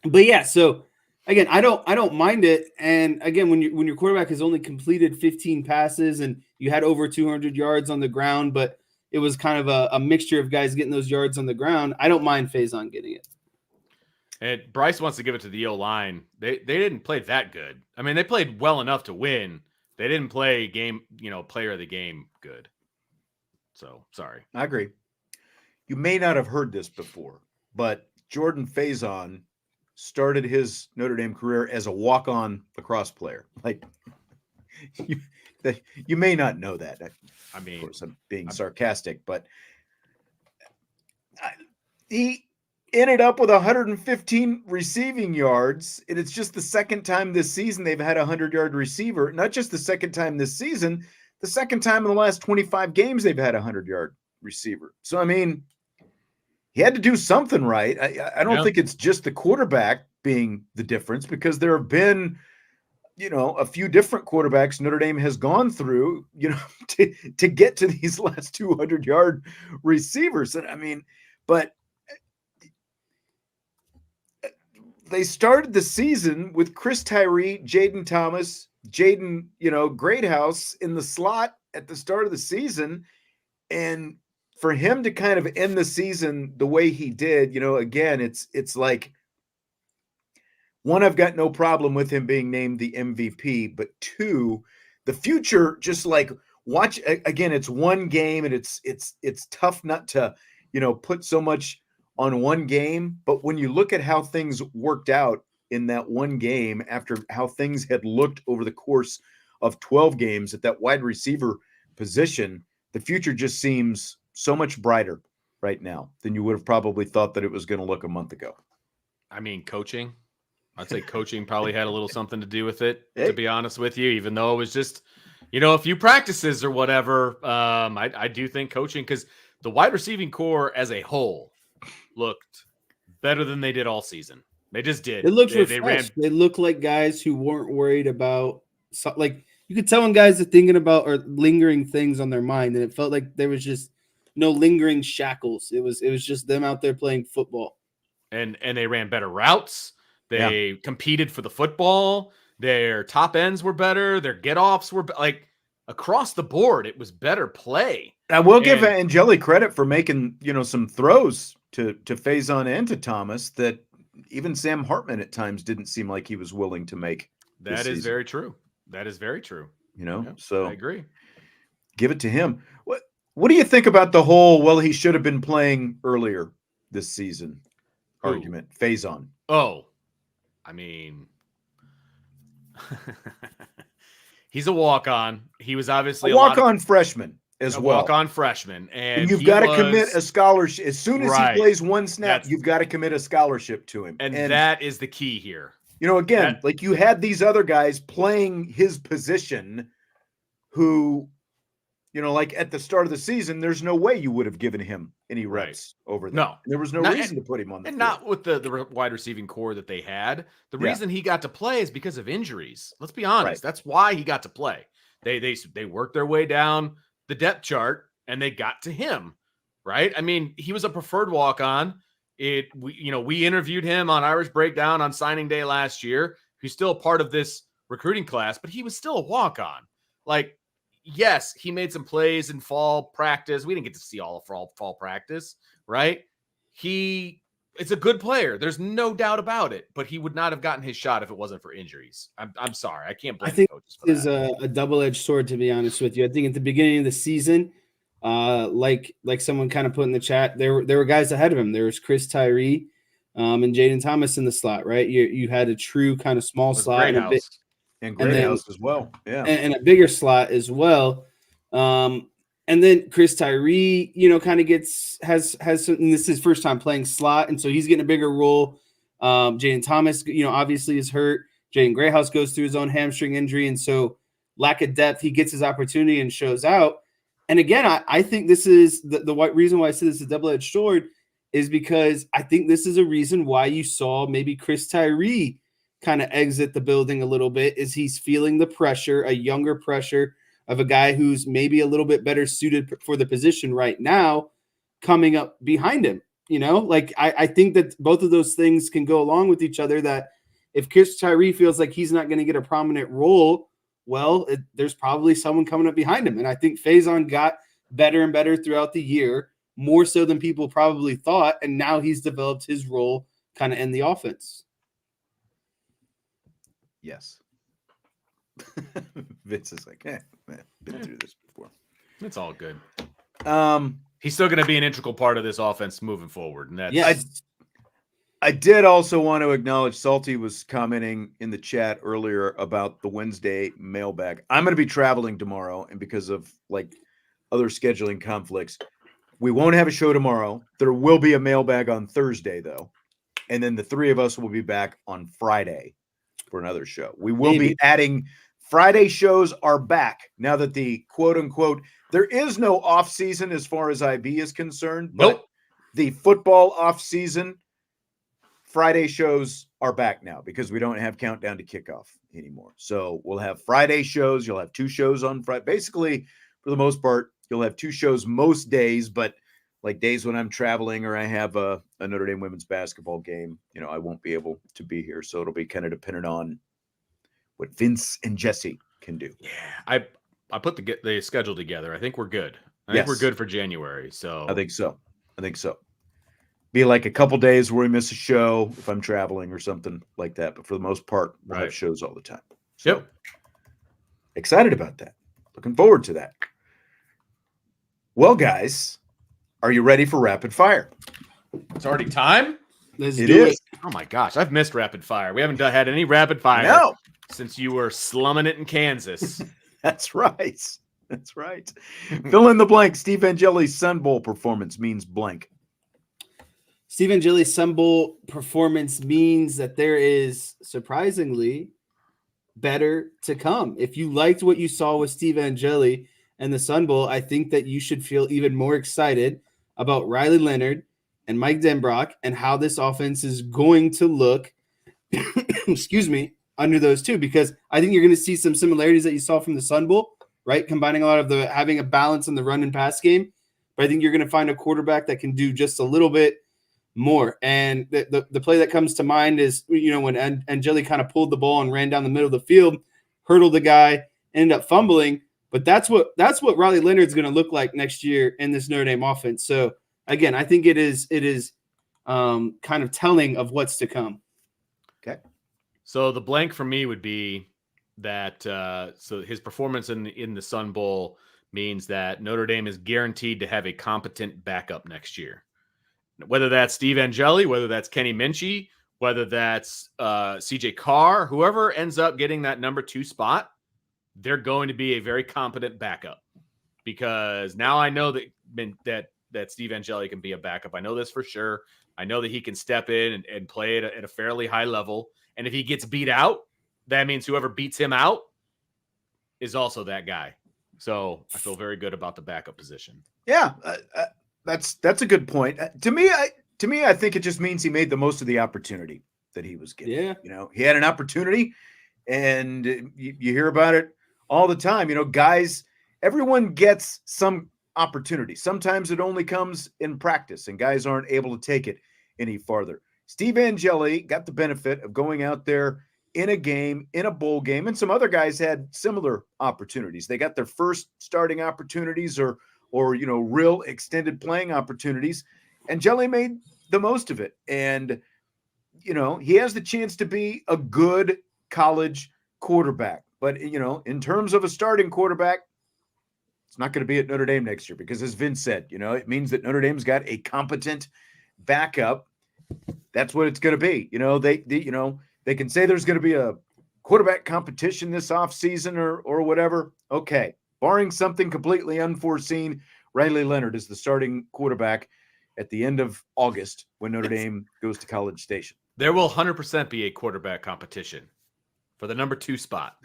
But yeah, so again, I don't mind it. And again, when your quarterback has only completed 15 passes and you had over 200 yards on the ground, but it was kind of a mixture of guys getting those yards on the ground, I don't mind Faison getting it. And Bryce wants to give it to the O-line. They didn't play that good. I mean, they played well enough to win. They didn't play player of the game good. So, sorry. I agree. You may not have heard this before, but Jordan Faison started his Notre Dame career as a walk-on lacrosse player. Like, you may not know that. I mean, of course, I'm being sarcastic, but he ended up with 115 receiving yards, and it's just the second time this season they've had a 100-yard receiver. Not just the second time this season, the second time in the last 25 games they've had a 100-yard receiver. So, I mean, he had to do something right. I don't think it's just the quarterback being the difference, because there have been, a few different quarterbacks Notre Dame has gone through, to get to these last 200-yard receivers. And I mean, but they started the season with Chris Tyree, Jaden Thomas, Jaden, Greathouse in the slot at the start of the season. And for him to kind of end the season the way he did, again, it's like, one, I've got no problem with him being named the MVP, but 2, the future, just like watch again, it's one game and it's tough not to, put so much on one game. But when you look at how things worked out in that one game after how things had looked over the course of 12 games at that wide receiver position, the future just seems so much brighter right now than you would have probably thought that it was going to look a month ago. I mean, coaching. I'd say coaching probably had a little something to do with it, to be honest with you, even though it was just, a few practices or whatever. I do think coaching, because the wide receiving core as a whole looked better than they did all season. They just did. It looked refreshed. They looked like guys who weren't worried about, like, you could tell when guys are thinking about or lingering things on their mind, and it felt like there was just no lingering shackles. It was just them out there playing football. And they ran better routes. They competed for the football. Their top ends were better. Their get-offs were like across the board. It was better play. I will give Angeli credit for making, some throws to Faison and to Thomas that even Sam Hartman at times didn't seem like he was willing to make. That is very true. That is very true. So I agree. Give it to him. What do you think about the whole, well, he should have been playing earlier this season argument? Faison. Oh, I mean, he's a walk-on. He was obviously a walk-on freshman as well. Walk-on freshman. And you've got to commit a scholarship. As soon as he plays one snap, you've got to commit a scholarship to him. And that is the key here. Again, like you had these other guys playing his position who, like at the start of the season, there's no way you would have given him any reps over there. No. There was no reason to put him on the field. Not with the wide receiving core that they had. The reason he got to play is because of injuries. Let's be honest. Right. That's why he got to play. They worked their way down the depth chart and they got to him, right? I mean, he was a preferred walk-on. We interviewed him on Irish Breakdown on signing day last year. He's still part of this recruiting class, but he was still a walk-on. Like, yes, he made some plays in fall practice. We didn't get to see all of fall practice, right? It's a good player. There's no doubt about it, but he would not have gotten his shot if it wasn't for injuries. I'm sorry. I can't blame coaches for that. Is a double-edged sword, to be honest with you. I think at the beginning of the season, like someone kind of put in the chat, there were guys ahead of him. There was Chris Tyree and Jaden Thomas in the slot, right? You had a true kind of small slot and Greathouse as well. Yeah. And a bigger slot as well. And then Chris Tyree, kind of has some, and this is his first time playing slot, and so he's getting a bigger role. Jaden Thomas, obviously is hurt. Jaden Greathouse goes through his own hamstring injury, and so lack of depth, he gets his opportunity and shows out. And again, I think this is the reason why I say this is a double-edged sword is because I think this is a reason why you saw maybe Chris Tyree kind of exit the building a little bit, is he's feeling the pressure, a younger pressure of a guy who's maybe a little bit better suited for the position right now coming up behind him. I think that both of those things can go along with each other, that if Chris Tyree feels like he's not going to get a prominent role, well, there's probably someone coming up behind him. And I think Faison got better and better throughout the year, more so than people probably thought. And now he's developed his role kind of in the offense. Yes. Vince is like, man, been through this before. It's all good. He's still going to be an integral part of this offense moving forward. And that's I did also want to acknowledge Salty was commenting in the chat earlier about the Wednesday mailbag. I'm going to be traveling tomorrow, and because of other scheduling conflicts, we won't have a show tomorrow. There will be a mailbag on Thursday, though. And then the three of us will be back on Friday for another show. We will be adding Friday shows are back now that the quote unquote, there is no off season as far as IB is concerned. Nope. But the football off season, Friday shows are back now because we don't have countdown to kickoff anymore. So we'll have Friday shows. You'll have two shows on Friday. Basically, for the most part, you'll have two shows most days, but days when I'm traveling or I have a Notre Dame women's basketball game, I won't be able to be here. So it'll be kind of dependent on what Vince and Jesse can do. Yeah, I put the schedule together. I think we're good. I think we're good for January. So I think so. Be a couple days where we miss a show if I'm traveling or something like that. But for the most part, we'll have shows all the time. So excited about that. Looking forward to that. Well, guys, are you ready for rapid fire? It's already time? Let's do it. Oh my gosh, I've missed rapid fire. We haven't had any rapid fire since you were slumming it in Kansas. That's right. Fill in the blank. Steve Angeli's Sun Bowl performance means blank. Steve Angeli's Sun Bowl performance means that there is surprisingly better to come. If you liked what you saw with Steve Angeli and the Sun Bowl, I think that you should feel even more excited about Riley Leonard and Mike Denbrock and how this offense is going to look, under those two, because I think you're going to see some similarities that you saw from the Sun Bowl, right? Combining a lot of having a balance in the run and pass game. But I think you're going to find a quarterback that can do just a little bit more. And the play that comes to mind is, when Angeli kind of pulled the ball and ran down the middle of the field, hurdled the guy, ended up fumbling. But that's what Riley Leonard's going to look like next year in this Notre Dame offense. So again, I think it is kind of telling of what's to come. Okay. So the blank for me would be that so his performance in the Sun Bowl means that Notre Dame is guaranteed to have a competent backup next year. Whether that's Steve Angeli, whether that's Kenny Minchie, whether that's CJ Carr, whoever ends up getting that number 2 spot, they're going to be a very competent backup, because now I know that Steve Angeli can be a backup. I know this for sure. I know that he can step in and play at a fairly high level. And if he gets beat out, that means whoever beats him out is also that guy. So I feel very good about the backup position. Yeah, that's a good point. To me, I think it just means he made the most of the opportunity that he was given. Yeah. He had an opportunity, and you hear about it all the time. Guys, everyone gets some opportunity. Sometimes it only comes in practice, and guys aren't able to take it any farther. Steve Angeli got the benefit of going out there in a game, in a bowl game, and some other guys had similar opportunities. They got their first starting opportunities or real extended playing opportunities. Angeli made the most of it. And, he has the chance to be a good college quarterback. But, in terms of a starting quarterback, it's not going to be at Notre Dame next year, because as Vince said, it means that Notre Dame's got a competent backup. That's what it's going to be. They can say there's going to be a quarterback competition this offseason or whatever. Okay. Barring something completely unforeseen, Riley Leonard is the starting quarterback at the end of August when Notre Dame goes to College Station. There will 100% be a quarterback competition for the number 2 spot.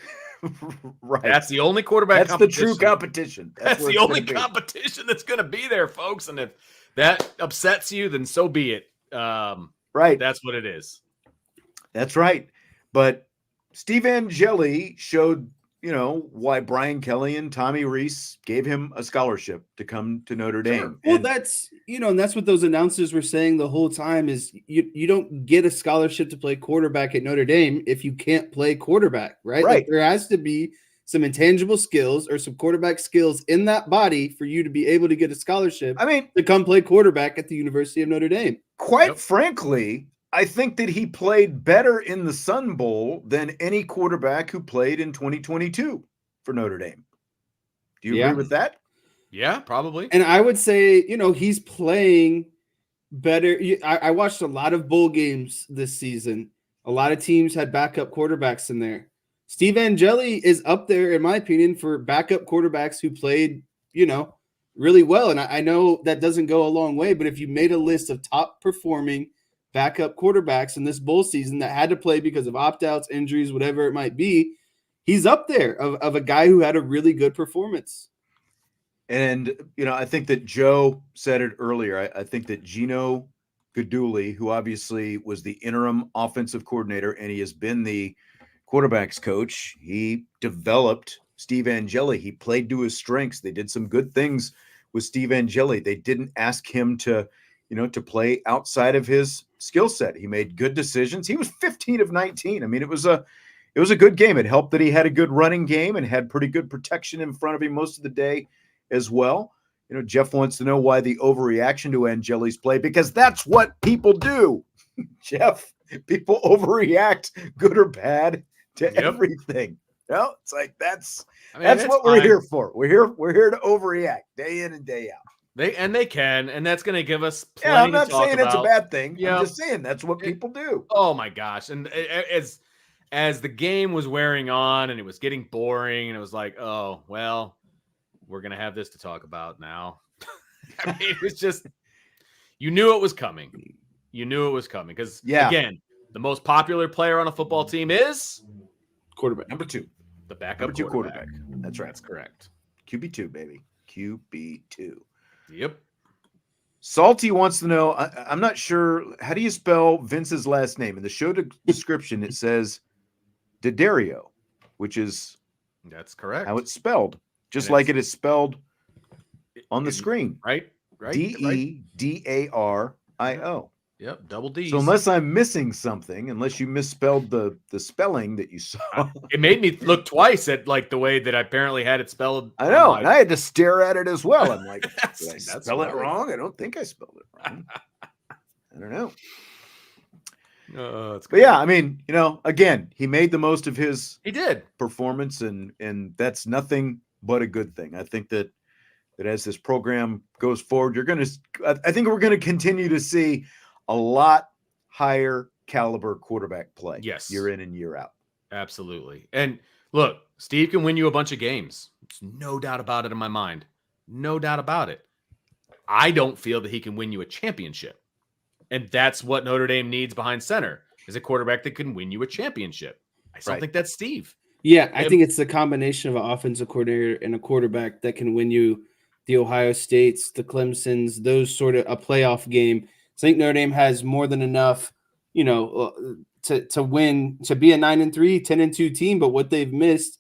Right. That's the only quarterback competition. That's the true competition. That's the only competition that's going to be there, folks. And if that upsets you, then so be it. Right. That's what it is. That's right. But Steve Angeli showed, why Brian Kelly and Tommy Rees gave him a scholarship to come to Notre Dame. Sure. Well, that's, and that's what those announcers were saying the whole time is you don't get a scholarship to play quarterback at Notre Dame if you can't play quarterback, right? Right. Like, there has to be some intangible skills or some quarterback skills in that body for you to be able to get a scholarship to come play quarterback at the University of Notre Dame. Quite frankly, I think that he played better in the Sun Bowl than any quarterback who played in 2022 for Notre Dame. Do you agree with that? Yeah, probably. And I would say, he's playing better. I watched a lot of bowl games this season. A lot of teams had backup quarterbacks in there. Steve Angeli is up there, in my opinion, for backup quarterbacks who played, really well. And I know that doesn't go a long way, but if you made a list of top performing backup quarterbacks in this bowl season that had to play because of opt-outs, injuries, whatever it might be, he's up there of a guy who had a really good performance. And, I think that Joe said it earlier. I think that Gino Guidugli, who obviously was the interim offensive coordinator, and he has been the quarterback's coach, he developed Steve Angeli. He played to his strengths. They did some good things with Steve Angeli. They didn't ask him to play outside of his skill set. He made good decisions. He was 15 of 19. I mean, it was a good game. It helped that he had a good running game and had pretty good protection in front of him most of the day as well. Jeff wants to know why the overreaction to Angeli's play, because that's what people do. Jeff, people overreact, good or bad, to everything. It's like that's what we're here for. We're here to overreact day in and day out. They can, and that's going to give us plenty I'm not to talk saying about. It's a bad thing. I'm just saying that's what people do. Oh my gosh. And as the game was wearing on and it was getting boring and it was like, oh, well, we're going to have this to talk about now. I mean, it was just, you knew it was coming. Because, again, the most popular player on a football team is quarterback. Number 2. The backup quarterback. That's right. That's correct. QB2, baby. QB2. Yep. Salty wants to know, I'm not sure, how do you spell Vince's last name? In the show description, it says DeDario, which is that's correct. how it's spelled, just like it is spelled on the screen. Right. DeDario. Yep, double D's. So unless I'm missing something, unless you misspelled the spelling that you saw, it made me look twice at like the way that I apparently had it spelled. I know, and I had to stare at it as well. I'm like, did I That's spell it right. wrong? I don't think I spelled it wrong. I don't know. But yeah, I mean, again, he made the most of his he did performance, and that's nothing but a good thing. I think that as this program goes forward, I think we're gonna continue to see a lot higher caliber quarterback play. Yes, year in and year out. Absolutely. And look, Steve can win you a bunch of games. There's no doubt about it in my mind. No doubt about it. I don't feel that he can win you a championship. And that's what Notre Dame needs behind center, is a quarterback that can win you a championship. I still think that's Steve. Yeah, I think it's the combination of an offensive coordinator and a quarterback that can win you the Ohio States, the Clemsons, those sort of a playoff game. I think Notre Dame has more than enough, to win, to be a 9-3, 10-2 team. But what they've missed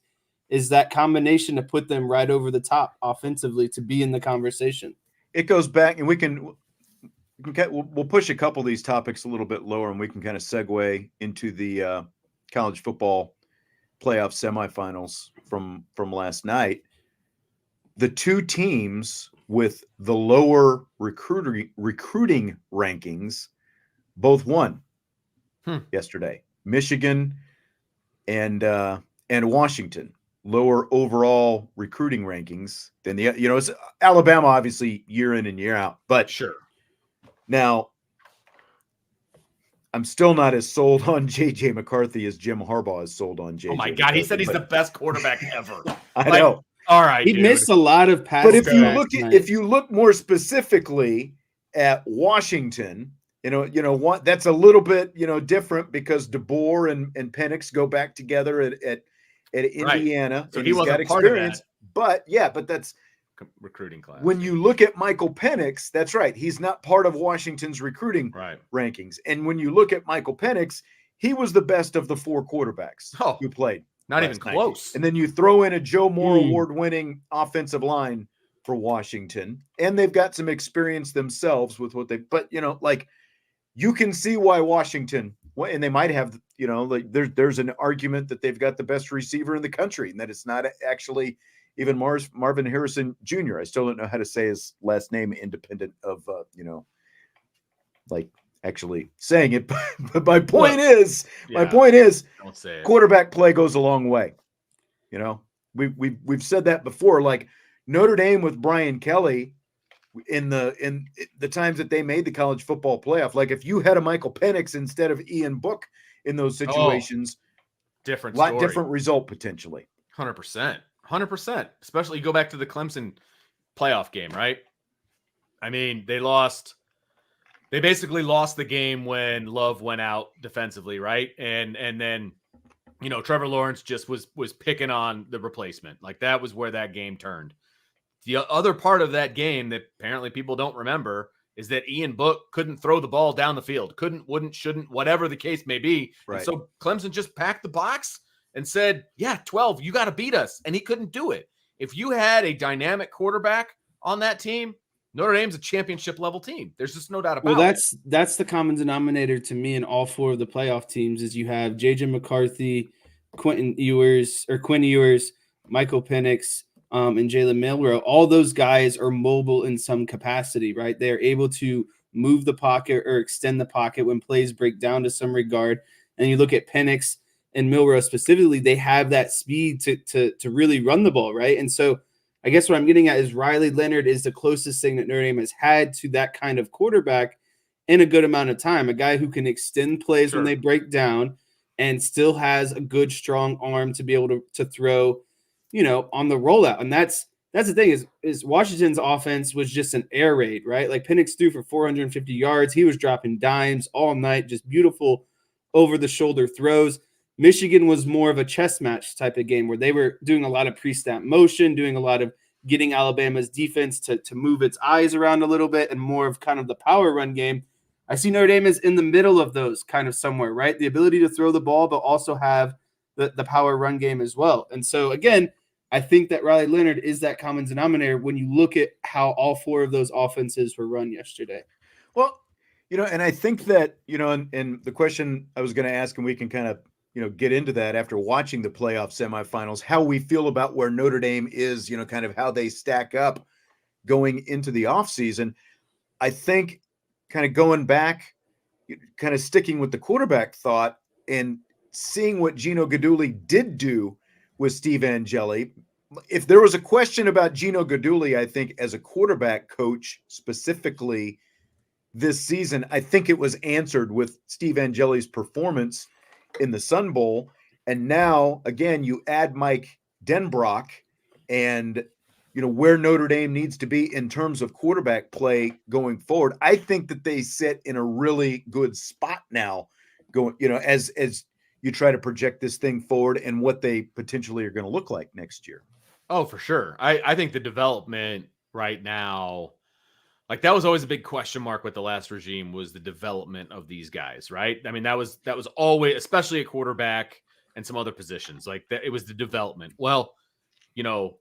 is that combination to put them right over the top offensively to be in the conversation. It goes back, and we'll push a couple of these topics a little bit lower, and we can kind of segue into the college football playoff semifinals from last night. The two teams with the lower recruiting rankings both won yesterday. Michigan and Washington, lower overall recruiting rankings than it's Alabama, obviously year in and year out, but sure. Now, I'm still not as sold on J.J. McCarthy as Jim Harbaugh is sold on J.J. Oh my God, McCarthy, he said he's the best quarterback ever. I know. All right, he missed a lot of passes. But if you look more specifically at Washington, that's a little bit different because DeBoer and Penix go back together at Indiana, right. So and he he's got experience. But that's recruiting class. When you look at Michael Penix, that's right. He's not part of Washington's recruiting rankings. And when you look at Michael Penix, he was the best of the four quarterbacks who played. Not even close. And then you throw in a Joe Moore award-winning offensive line for Washington, and they've got some experience themselves with what but you can see why Washington, and they might have, there's an argument that they've got the best receiver in the country, and that it's not actually even Marvin Harrison Jr. I still don't know how to say his last name independent of, actually saying it. But my point is, don't say it. Quarterback play goes a long way. We've said that before. Like Notre Dame with Brian Kelly in the times that they made the college football playoff. Like if you had a Michael Penix instead of Ian Book in those situations, different result potentially. 100%. 100%. Especially you go back to the Clemson playoff game, right? I mean, they basically lost the game when Love went out defensively, right? And then, Trevor Lawrence just was picking on the replacement. Like that was where that game turned. The other part of that game that apparently people don't remember is that Ian Book couldn't throw the ball down the field. Couldn't, wouldn't, shouldn't, whatever the case may be. Right. And so Clemson just packed the box and said, yeah, 12, you got to beat us. And he couldn't do it. If you had a dynamic quarterback on that team, Notre Dame's a championship level team. There's just no doubt about it. Well, that's the common denominator to me in all four of the playoff teams is you have J.J. McCarthy, Quinn Ewers, Michael Penix, and Jalen Milroe. All those guys are mobile in some capacity, right? They're able to move the pocket or extend the pocket when plays break down to some regard. And you look at Penix and Milroe specifically, they have that speed to really run the ball, right? And so I guess what I'm getting at is Riley Leonard is the closest thing that Notre Dame has had to that kind of quarterback in a good amount of time, a guy who can extend plays when they break down and still has a good, strong arm to be able to throw, on the rollout. And that's the thing is Washington's offense was just an air raid, right? Like Penix threw for 450 yards. He was dropping dimes all night, just beautiful over-the-shoulder throws. Michigan was more of a chess match type of game where they were doing a lot of pre-snap motion, doing a lot of getting Alabama's defense to move its eyes around a little bit and more of kind of the power run game. I see Notre Dame is in the middle of those kind of somewhere, right? The ability to throw the ball, but also have the power run game as well. And so, again, I think that Riley Leonard is that common denominator when you look at how all four of those offenses were run yesterday. Well, And I think that, and the question I was going to ask, and we can kind of, get into that after watching the playoff semifinals, how we feel about where Notre Dame is, kind of how they stack up going into the offseason. I think kind of going back, kind of sticking with the quarterback thought and seeing what Gino Guidugli did do with Steve Angeli. If there was a question about Gino Guidugli, I think as a quarterback coach specifically this season, I think it was answered with Steve Angeli's performance in the Sun Bowl. And now, again, you add Mike Denbrock and, where Notre Dame needs to be in terms of quarterback play going forward. I think that they sit in a really good spot now going, as you try to project this thing forward and what they potentially are going to look like next year. Oh, for sure. I think the development right now, like that was always a big question mark with the last regime, was the development of these guys, right? I mean, that was always, especially at quarterback and some other positions, like that. It was the development. Well,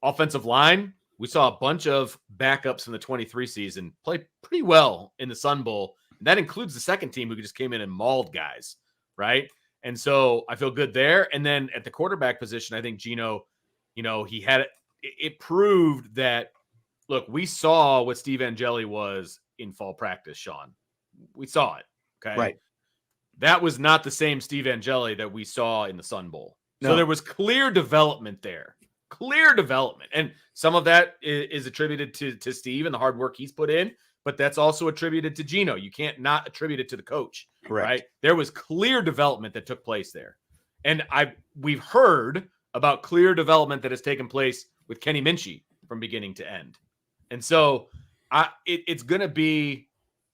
offensive line, we saw a bunch of backups from the 23 season play pretty well in the Sun Bowl. And that includes the second team who just came in and mauled guys, right? And so I feel good there. And then at the quarterback position, I think Gino, he had it proved that, look, we saw what Steve Angeli was in fall practice, Sean. We saw it. Okay. Right. That was not the same Steve Angeli that we saw in the Sun Bowl. No. So there was clear development there. Clear development. And some of that is attributed to Steve and the hard work he's put in, but that's also attributed to Gino. You can't not attribute it to the coach. Correct. Right? There was clear development that took place there. And we've heard about clear development that has taken place with Kenny Minchie from beginning to end. And so it's going to be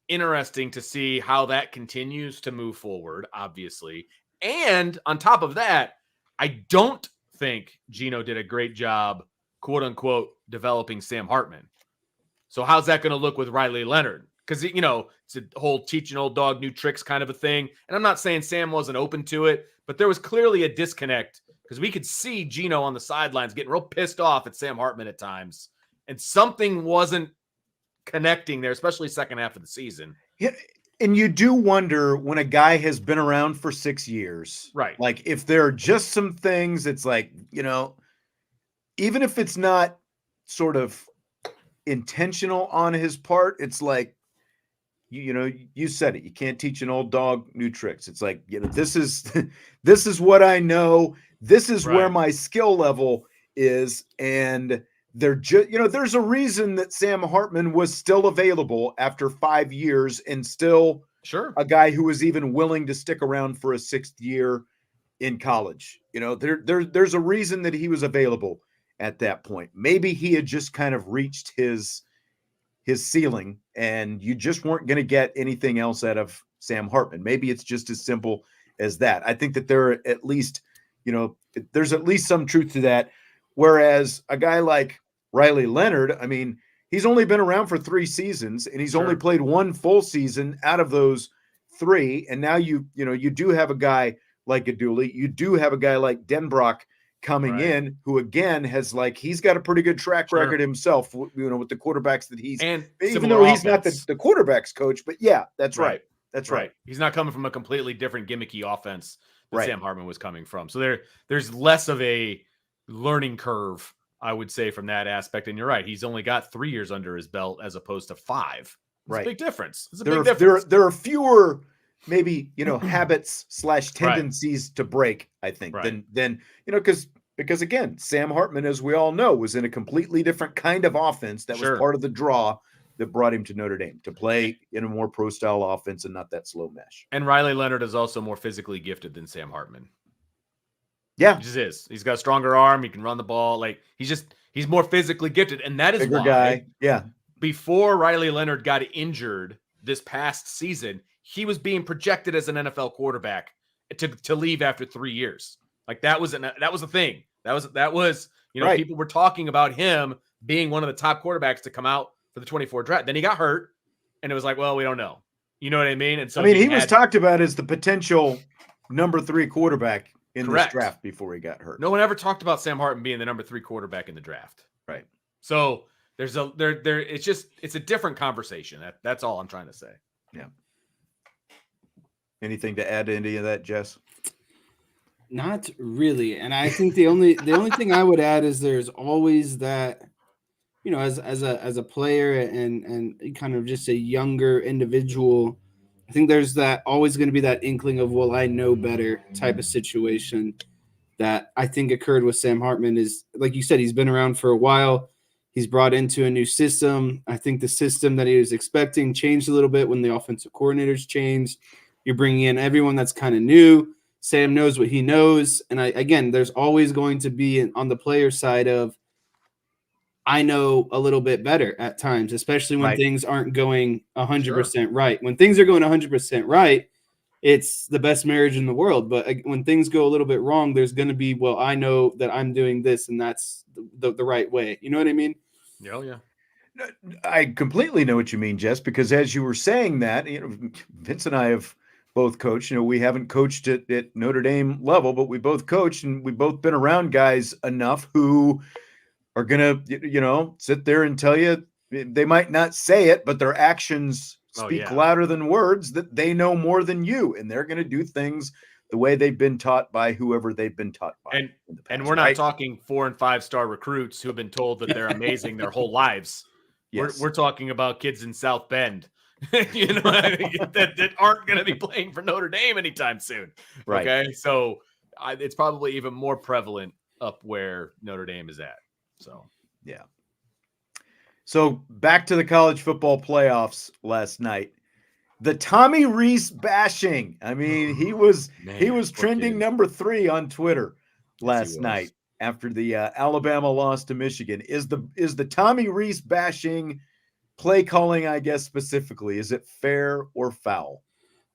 interesting to see how that continues to move forward, obviously. And on top of that, I don't think Gino did a great job, quote unquote, developing Sam Hartman. So how's that going to look with Riley Leonard? Because, it's a whole teach an old dog new tricks kind of a thing. And I'm not saying Sam wasn't open to it, but there was clearly a disconnect because we could see Gino on the sidelines getting real pissed off at Sam Hartman at times. And something wasn't connecting there, especially second half of the season. Yeah. And you do wonder when a guy has been around for 6 years, right? Like if there are just some things, it's like, even if it's not sort of intentional on his part, it's like, you said it, you can't teach an old dog new tricks. It's like, this is what I know. This is where my skill level is. And they're just, there's a reason that Sam Hartman was still available after 5 years and still a guy who was even willing to stick around for a 6th year in college. There's a reason that he was available at that point. Maybe he had just kind of reached his ceiling and you just weren't going to get anything else out of Sam Hartman. Maybe it's just as simple as that. I think that there are at least, there's at least some truth to that. Whereas a guy like Riley Leonard, I mean, he's only been around for 3 seasons and he's only played 1 full season out of those 3. And now you do have a guy like Guidugli, you do have a guy like Denbrock coming in, who again has he's got a pretty good track record himself, with the quarterbacks that he's, and even though he's not the quarterbacks coach, but yeah, that's right. That's right. He's not coming from a completely different gimmicky offense that Sam Hartman was coming from. So there's less of a learning curve, I would say, from that aspect. And you're right. He's only got 3 years under his belt as opposed to 5. It's a big difference. It's a big difference. There are fewer maybe, habits / tendencies to break, I think, than because again, Sam Hartman, as we all know, was in a completely different kind of offense that was part of the draw that brought him to Notre Dame to play in a more pro style offense and not that slow mesh. And Riley Leonard is also more physically gifted than Sam Hartman. Yeah. He just is. He's got a stronger arm. He can run the ball. He's more physically gifted. And that is bigger why guy. Yeah. Before Riley Leonard got injured this past season, he was being projected as an NFL quarterback to leave after 3 years. That was a thing. That was people were talking about him being one of the top quarterbacks to come out for the 24 draft. Then he got hurt and it was like, well, we don't know. You know what I mean? And so he was talked about as the potential number 3 quarterback in this draft before he got hurt. No one ever talked about Sam Hartman being the number 3 quarterback in the draft. Right. So it's a different conversation. That's all I'm trying to say. Yeah. Anything to add to any of that, Jess? Not really. And I think the only thing I would add is there's always that, as a player and kind of just a younger individual, I think there's that always going to be that inkling of, well, I know better type of situation that I think occurred with Sam Hartman. Is, like you said, he's been around for a while. He's brought into a new system. I think the system that he was expecting changed a little bit when the offensive coordinators changed. You're bringing in everyone that's kind of new. Sam knows what he knows. And again, there's always going to be on the player side of, I know a little bit better at times, especially when things aren't going 100% right. When things are going 100% right, it's the best marriage in the world. But when things go a little bit wrong, there's going to be, well, I know that I'm doing this and that's the right way. You know what I mean? Yeah. I completely know what you mean, Jess, because as you were saying that, Vince and I have both coached. We haven't coached at Notre Dame level, but we both coached and we've both been around guys enough who are going to, sit there and tell you, they might not say it, but their actions speak louder than words, that they know more than you. And they're going to do things the way they've been taught by whoever they've been taught by. And we're not talking 4- and 5-star recruits who have been told that they're amazing their whole lives. Yes. We're talking about kids in South Bend, that aren't going to be playing for Notre Dame anytime soon. Right. Okay. So it's probably even more prevalent up where Notre Dame is at. So, yeah. So back to the college football playoffs last night. The Tommy Rees bashing. I mean, he was trending number 3 on Twitter last night after the Alabama loss to Michigan. Is the Tommy Rees bashing play calling, I guess, specifically, is it fair or foul?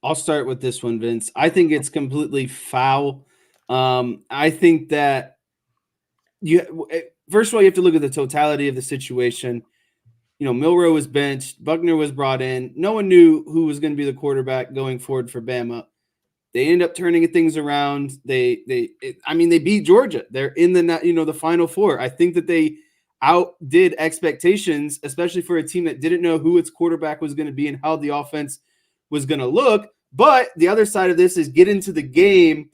I'll start with this one, Vince. I think it's completely foul. I think that first of all, you have to look at the totality of the situation. Milroe was benched. Buckner was brought in. No one knew who was going to be the quarterback going forward for Bama. They ended up turning things around. They beat Georgia. They're in the Final Four. I think that they outdid expectations, especially for a team that didn't know who its quarterback was going to be and how the offense was going to look. But the other side of this is get into the game.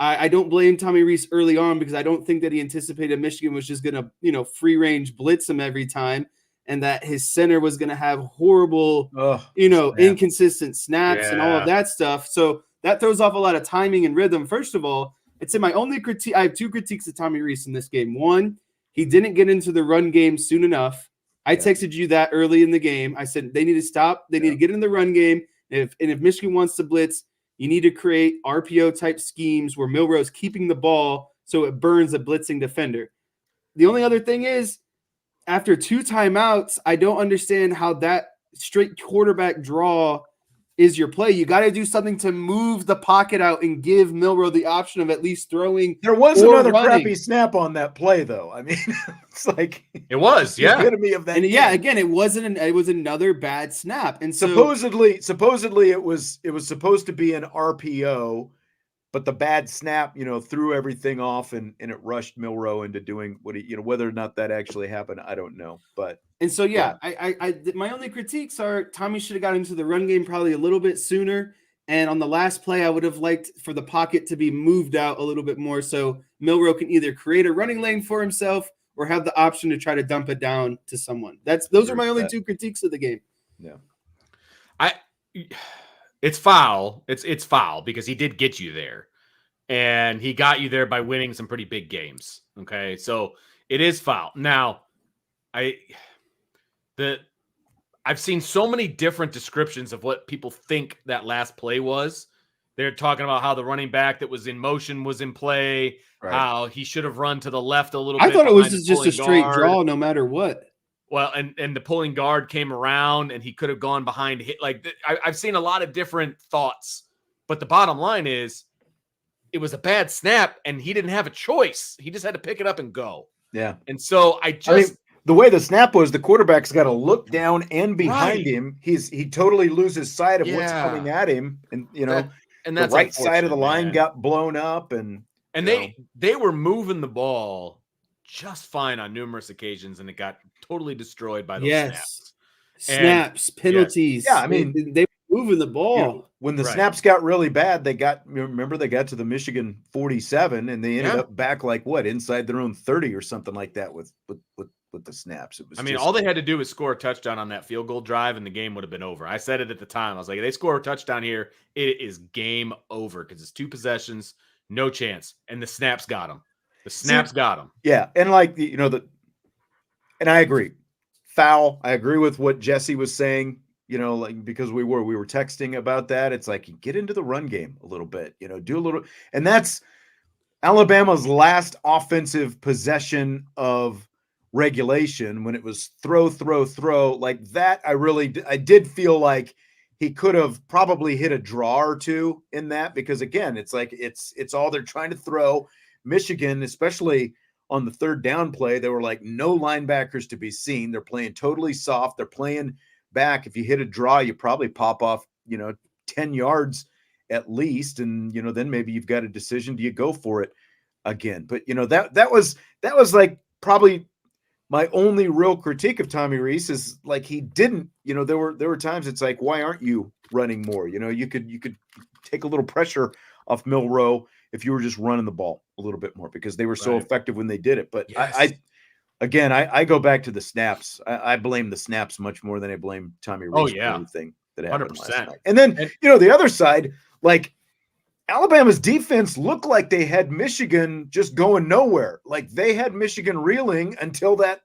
I don't blame Tommy Rees early on because I don't think that he anticipated Michigan was just going to, free range blitz him every time, and that his center was going to have horrible, inconsistent snaps and all of that stuff. So that throws off a lot of timing and rhythm. First of all, I'd say my only critique, I have 2 critiques of Tommy Rees in this game. One, he didn't get into the run game soon enough. I texted you that early in the game. I said they need to stop. They need to get in the run game. If Michigan wants to blitz, you need to create RPO type schemes where Milroe's keeping the ball so it burns a blitzing defender. The only other thing is, after 2 timeouts, I don't understand how that straight quarterback draw is your play. You got to do something to move the pocket out and give Milroe the option of at least throwing. There was another crappy snap on that play, though. I mean, it's like it was, the epitome of that. And again, it was another bad snap. And supposedly it was supposed to be an RPO, but the bad snap, threw everything off and it rushed Milroe into doing what he, whether or not that actually happened, I don't know. But I my only critiques are Tommy should have got into the run game probably a little bit sooner. And on the last play, I would have liked for the pocket to be moved out a little bit more so Milroe can either create a running lane for himself or have the option to try to dump it down to someone. Those are my only 2 critiques of the game. Yeah. It's foul. It's foul because he did get you there. And he got you there by winning some pretty big games. Okay. So it is foul. Now, I've seen so many different descriptions of what people think that last play was. They're talking about how the running back that was in motion was in play, how he should have run to the left a little bit. I thought it was just a straight draw no matter what. Well, and the pulling guard came around and he could have gone behind hit. I've seen a lot of different thoughts, but the bottom line is it was a bad snap and he didn't have a choice. He just had to pick it up and go. Yeah. And so the way the snap was, the quarterback's got to look down and behind him. He totally loses sight of what's coming at him. And, and the right side of the line got blown up and they were moving the ball just fine on numerous occasions, and it got totally destroyed by those snaps. Snaps, penalties. Yeah, I mean, they were moving the ball. When the Right. snaps got really bad, they got to the Michigan 47 and they ended up back like inside their own 30 or something like that with the snaps. It was all they had to do was score a touchdown on that field goal drive and the game would have been over. I said it at the time. I was like, if they score a touchdown here, it is game over because it's 2 possessions, no chance. And the snaps got them. Got them. Yeah, and and I agree. Foul. I agree with what Jesse was saying. Because we were texting about that. It's like, you get into the run game a little bit. Do a little, and that's Alabama's last offensive possession of regulation when it was throw like that. I did feel like he could have probably hit a draw or two in that, because again, it's like it's all they're trying to throw. Michigan, especially on the third down play, they were like no linebackers to be seen. They're playing totally soft. They're playing back. If you hit a draw, you probably pop off 10 yards at least, and then maybe you've got a decision. Do you go for it again? But that was like probably my only real critique of Tommy Rees is like he didn't. There were times it's like, why aren't you running more? You could take a little pressure off Milroe if you were just running the ball a little bit more, because they were so effective when they did it. But yes. I go back to the snaps. I blame the snaps much more than I blame Tommy Rees for anything that happened 100%. last night. And then the other side, like Alabama's defense looked like they had Michigan just going nowhere. Like they had Michigan reeling until that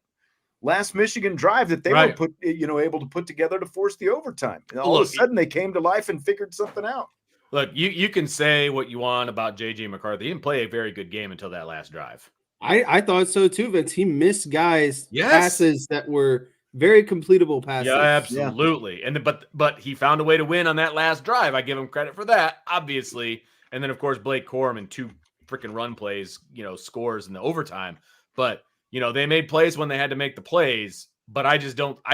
last Michigan drive that they were able to put together to force the overtime. And all of a sudden they came to life and figured something out. Look, you can say what you want about J.J. McCarthy. He didn't play a very good game until that last drive. I thought so too, Vince. He missed passes that were very completable passes. Yeah, absolutely. Yeah. And but he found a way to win on that last drive. I give him credit for that, obviously. And then of course Blake Corum in 2 freaking run plays, scores in the overtime. But they made plays when they had to make the plays. But I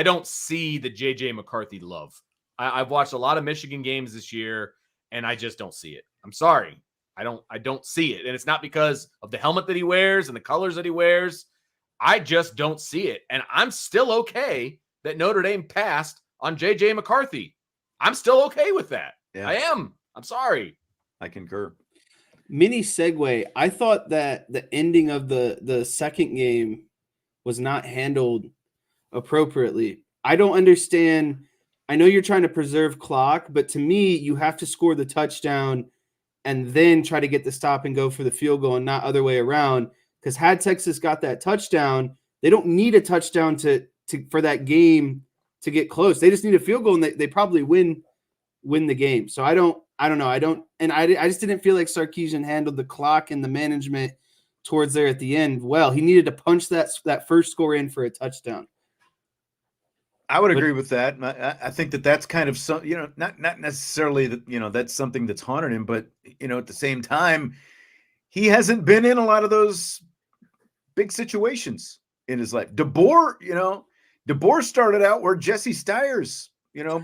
don't see the J.J. McCarthy love. I've watched a lot of Michigan games this year, and I just don't see it. I'm sorry. I don't see it. And it's not because of the helmet that he wears and the colors that he wears. I just don't see it. And I'm still okay that Notre Dame passed on J.J. McCarthy. I'm still okay with that. Yeah. I am. I'm sorry. I concur. Mini segue. I thought that the ending of the second game was not handled appropriately. I don't understand. I know you're trying to preserve clock, but to me, you have to score the touchdown and then try to get the stop and go for the field goal and not other way around. Because had Texas got that touchdown, they don't need a touchdown to for that game to get close. They just need a field goal, and they probably win the game. So I don't know. I just didn't feel like Sarkisian handled the clock and the management towards there at the end well. He needed to punch that first score in for a touchdown. I would agree with that. I think that's kind of some, not necessarily that, that's something that's haunted him, but, at the same time, he hasn't been in a lot of those big situations in his life. DeBoer started out where Jesse Stires,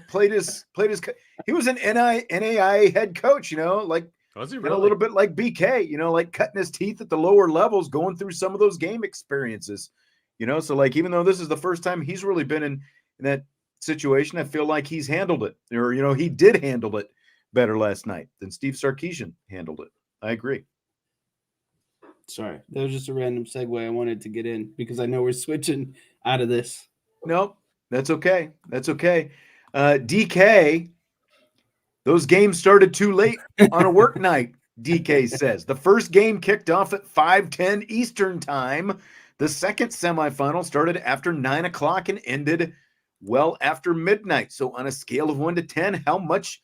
played his, he was an NAIA head coach, like, was he really? A little bit like BK, like cutting his teeth at the lower levels, going through some of those game experiences, so like, even though this is the first time he's really been in that situation, I feel like he's handled it, or, he did handle it better last night than Steve Sarkisian handled it. I agree. Sorry, that was just a random segue I wanted to get in because I know we're switching out of this. Nope, that's okay. That's okay. DK, those games started too late on a work night, DK says. The first game kicked off at 5:10 Eastern time. The second semifinal started after 9 o'clock and ended well after midnight. So on a scale of 1 to 10, how much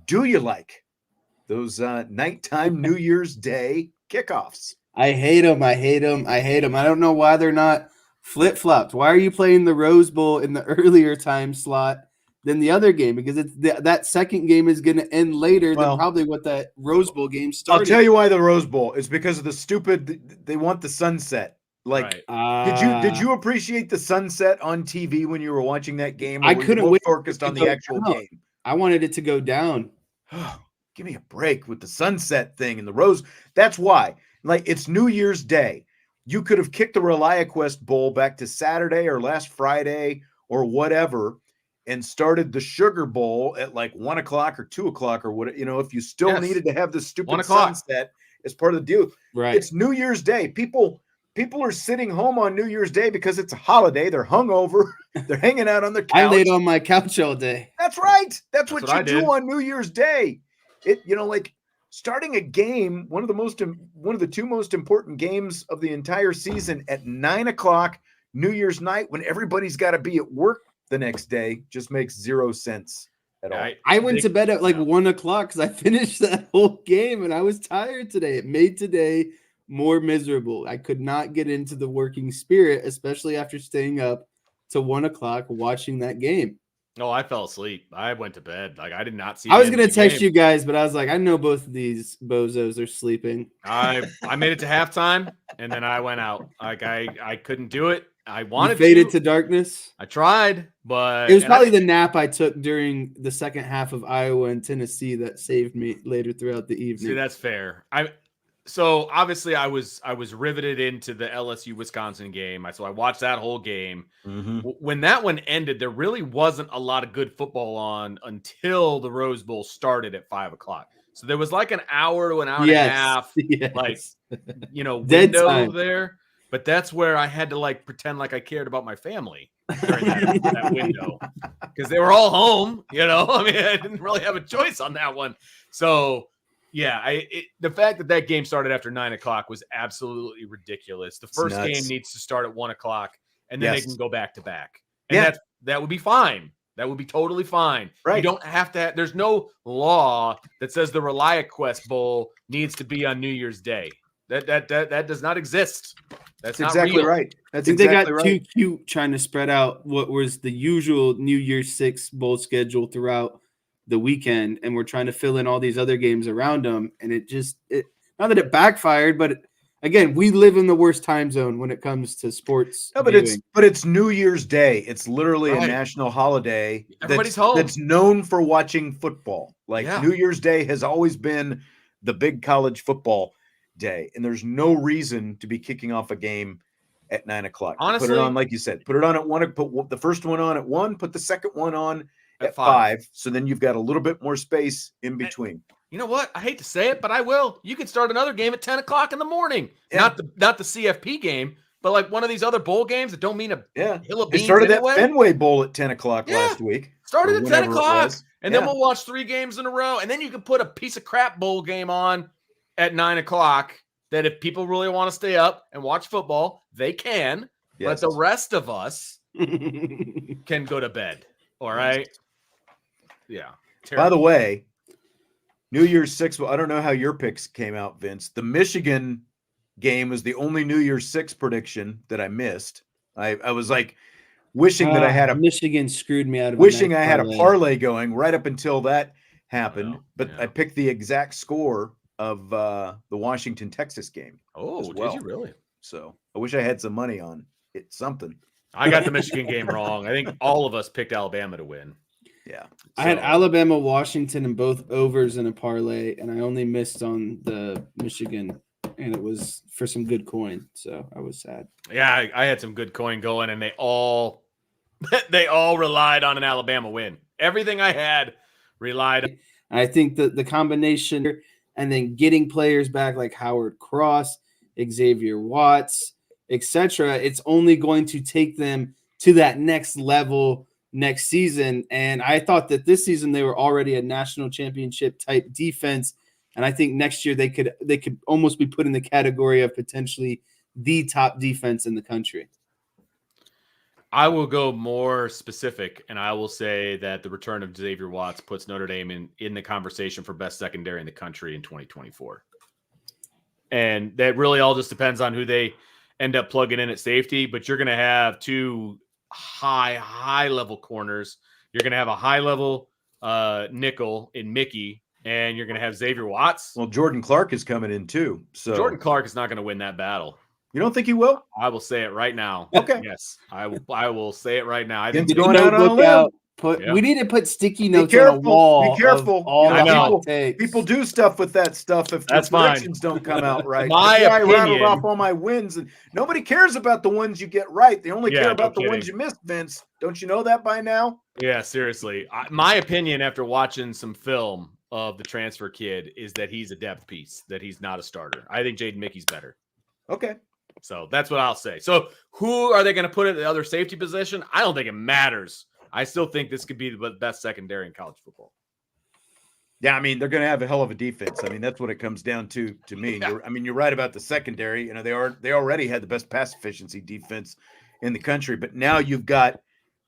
do you like those nighttime New Year's Day kickoffs? I hate them. I don't know why they're not flip-flopped. Why are you playing the Rose Bowl in the earlier time slot than the other game? Because that second game is going to end later than probably what that Rose Bowl game started. I'll tell you why the Rose Bowl. It's because of the stupid – they want the sunset. Like, did you appreciate the sunset on TV when you were watching that game? I couldn't wait. Focused on the actual game. I wanted it to go down. Give me a break with the sunset thing and the Rose. That's why. Like, it's New Year's Day. You could have kicked the ReliaQuest Bowl back to Saturday or last Friday or whatever, and started the Sugar Bowl at like 1 o'clock or 2 o'clock or what, if you still Yes. needed to have the 1 stupid o'clock. sunset as part of the deal. Right. It's New Year's Day. People are sitting home on New Year's Day because it's a holiday. They're hungover. They're hanging out on their couch. I laid on my couch all day. That's right. That's what what I you do did. on New Year's Day. Like starting a game, one of the two most important games of the entire season at 9 o'clock New Year's night when everybody's got to be at work the next day just makes zero sense at all. I went to bed at like 1 o'clock because I finished that whole game and I was tired today. It made today more miserable. I could not get into the working spirit, especially after staying up to 1 o'clock watching that game. No, I fell asleep. I went to bed. Like I did not see. I was gonna text you guys, but I was like, I know both of these bozos are sleeping. I made it to halftime and then I went out. Like I couldn't do it. I wanted faded to darkness. I tried, but it was probably the nap I took during the second half of Iowa and Tennessee that saved me later throughout the evening. See, that's fair. So obviously I was riveted into the LSU Wisconsin game. So I watched that whole game. Mm-hmm. When that one ended, there really wasn't a lot of good football on until the Rose Bowl started at 5 o'clock. So there was like an hour to an hour and a half, like window time there. But that's where I had to like pretend like I cared about my family during that window because they were all home. I mean, I didn't really have a choice on that one. So. Yeah, the fact that game started after 9 o'clock was absolutely ridiculous. The first game needs to start at 1 o'clock, and then they can go back to back. And that would be fine. That would be totally fine. Right. You don't have to. There's no law that says the ReliaQuest Bowl needs to be on New Year's Day. That does not exist. That's not exactly real. right. That's I think exactly they got right. too cute trying to spread out what was the usual New Year's 6 bowl schedule throughout the weekend, and we're trying to fill in all these other games around them, and it not that it backfired, but again, we live in the worst time zone when it comes to sports. No, but it's New Year's Day. It's literally a national holiday. Everybody's home. That's known for watching football. Yeah. New Year's Day has always been the big college football day, and there's no reason to be kicking off a game at 9 o'clock. Honestly, put it on, like you said, put it on at 1. Put the first one on at 1. Put the second one on at 5. So then you've got a little bit more space in between. You know what? I hate to say it, but I will. You can start another game at 10 o'clock in the morning. Yeah. Not the CFP game, but like one of these other bowl games that don't mean a hill of They beans started anyway. that Fenway Bowl at 10 o'clock last week. Started at 10 o'clock. And then Yeah. we'll watch 3 games in a row. And then you can put a piece of crap bowl game on at 9 o'clock that if people really want to stay up and watch football, they can. Yes. But the rest of us can go to bed. All right? Yeah. By the way, New Year's 6, I don't know how your picks came out, Vince. The Michigan game was the only New Year's 6 prediction that I missed. I was like wishing that I had Michigan screwed me out of wishing I had a parlay going right up until that happened. But I picked the exact score of the Washington Texas game. Oh, well. did you really? So I wish I had some money on it. Something. I got the Michigan game wrong. I think all of us picked Alabama to win. Yeah. I had Alabama, Washington, and both overs in a parlay, and I only missed on the Michigan, and it was for some good coin, so I was sad. Yeah, I had some good coin going, and they all relied on an Alabama win. Everything I had relied on. I think that the combination and then getting players back like Howard Cross, Xavier Watts, etc., it's only going to take them to that next level next season. And I thought that this season they were already a national championship type defense. And I think next year they could almost be put in the category of potentially the top defense in the country. I will go more specific, and I will say that the return of Xavier Watts puts Notre Dame in the conversation for best secondary in the country in 2024. And that really all just depends on who they end up plugging in at safety. But you're going to have 2 high-level corners. You're going to have a high-level nickel in Mickey, and you're going to have Xavier Watts. Well, Jordan Clark is coming in too. So Jordan Clark is not going to win that battle. You don't think he will? I will say it right now. Okay. Yes, I will say it right now. I think Vince going out on a limb. We need to put sticky Be notes on a careful. wall. Be careful. Of all I the know. hot takes. People do stuff with that stuff if That's the predictions don't come out right. My That's why I rattled opinion- off all my wins, and nobody cares about the ones you get right. They only Yeah, care no about the kidding. ones you missed, Vince. Don't you know that by now? Yeah, seriously. My opinion after watching some film of the transfer kid is that he's a depth piece, that he's not a starter. I think Jaden Mickey's better. Okay. So that's what I'll say. So who are they going to put at the other safety position? I don't think it matters. I still think this could be the best secondary in college football. Yeah, I mean, they're going to have a hell of a defense. I mean, that's what it comes down to me. Yeah. You're right about the secondary. You know, they already had the best pass efficiency defense in the country, but now you've got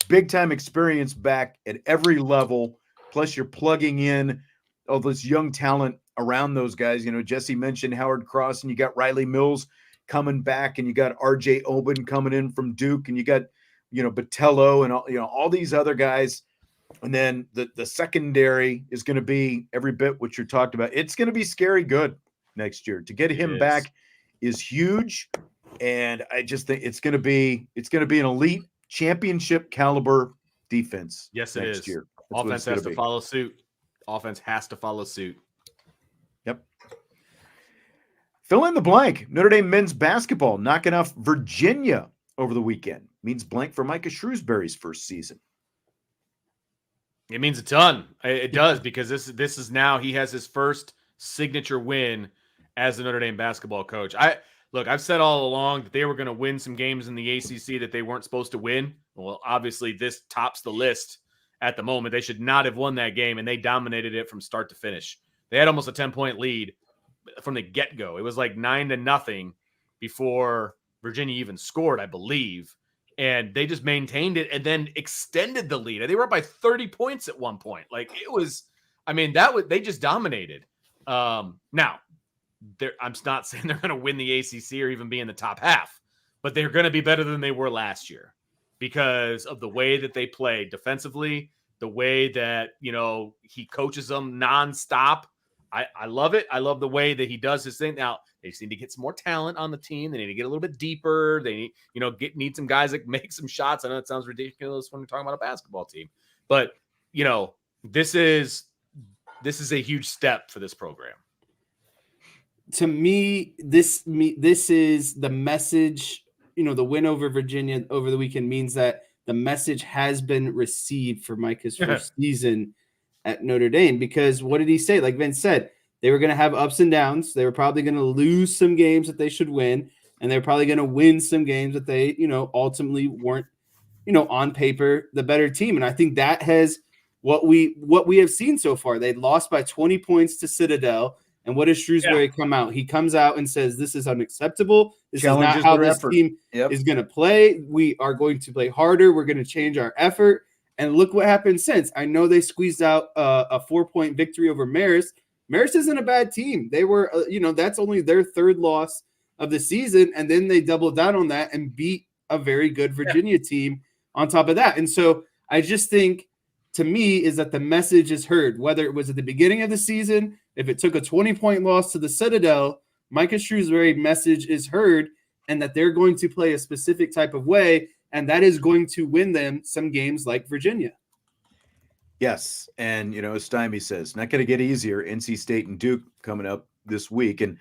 big time experience back at every level. Plus, you're plugging in all this young talent around those guys. You know, Jesse mentioned Howard Cross, and you got Riley Mills coming back, and you got RJ Oben coming in from Duke, and you got, you know, Botello and all these other guys. And then the secondary is going to be every bit what you're talking about. It's going to be scary good next year. To get him back is huge. And I just think it's going to be an elite championship caliber defense. Yes, it next is. year. Offense has to follow suit. Offense has to follow suit. Yep. Fill in the blank. Notre Dame men's basketball knocking off Virginia over the weekend. Means blank for Micah Shrewsbury's first season. It means a ton. It does, because this is now he has his first signature win as the Notre Dame basketball coach. I've said all along that they were going to win some games in the ACC that they weren't supposed to win. Well, obviously this tops the list at the moment. They should not have won that game, and they dominated it from start to finish. They had almost a 10-point lead from the get-go. It was like 9-0 before Virginia even scored, I believe. And they just maintained it and then extended the lead. They were up by 30 points at one point. Like, it was, I mean, they just dominated. Now, I'm not saying they're going to win the ACC or even be in the top half, but they're going to be better than they were last year because of the way that they play defensively, the way that, you know, he coaches them nonstop. I love it. I love the way that he does his thing. Now, they just need to get some more talent on the team. They need to get a little bit deeper. They need, you know, need some guys that make some shots. I know it sounds ridiculous when we're talking about a basketball team, but, you know, this is a huge step for this program. To me, this is the message. You know, the win over Virginia over the weekend means that the message has been received for Micah's first season at Notre Dame, because what did he say? Like Vince said, they were going to have ups and downs. They were probably going to lose some games that they should win, and they're probably going to win some games that they, you know, ultimately weren't, you know, on paper the better team. And I think that has what we have seen so far. They lost by 20 points to Citadel. And what does Shrewsbury come out? He comes out and says, this is unacceptable. This Challenges is not how their this effort. team is going to play. We are going to play harder. We're going to change our effort. And look what happened since. I know they squeezed out a 4-point victory over Marist. Marist isn't a bad team. They were, you know, that's only their third loss of the season. And then they doubled down on that and beat a very good Virginia team on top of that. And so I just think, to me, is that the message is heard, whether it was at the beginning of the season, if it took a 20-point loss to the Citadel, Micah Shrewsbury message is heard, and that they're going to play a specific type of way, and that is going to win them some games like Virginia. Yes. And, you know, as Stymie says, not going to get easier. NC State and Duke coming up this week. And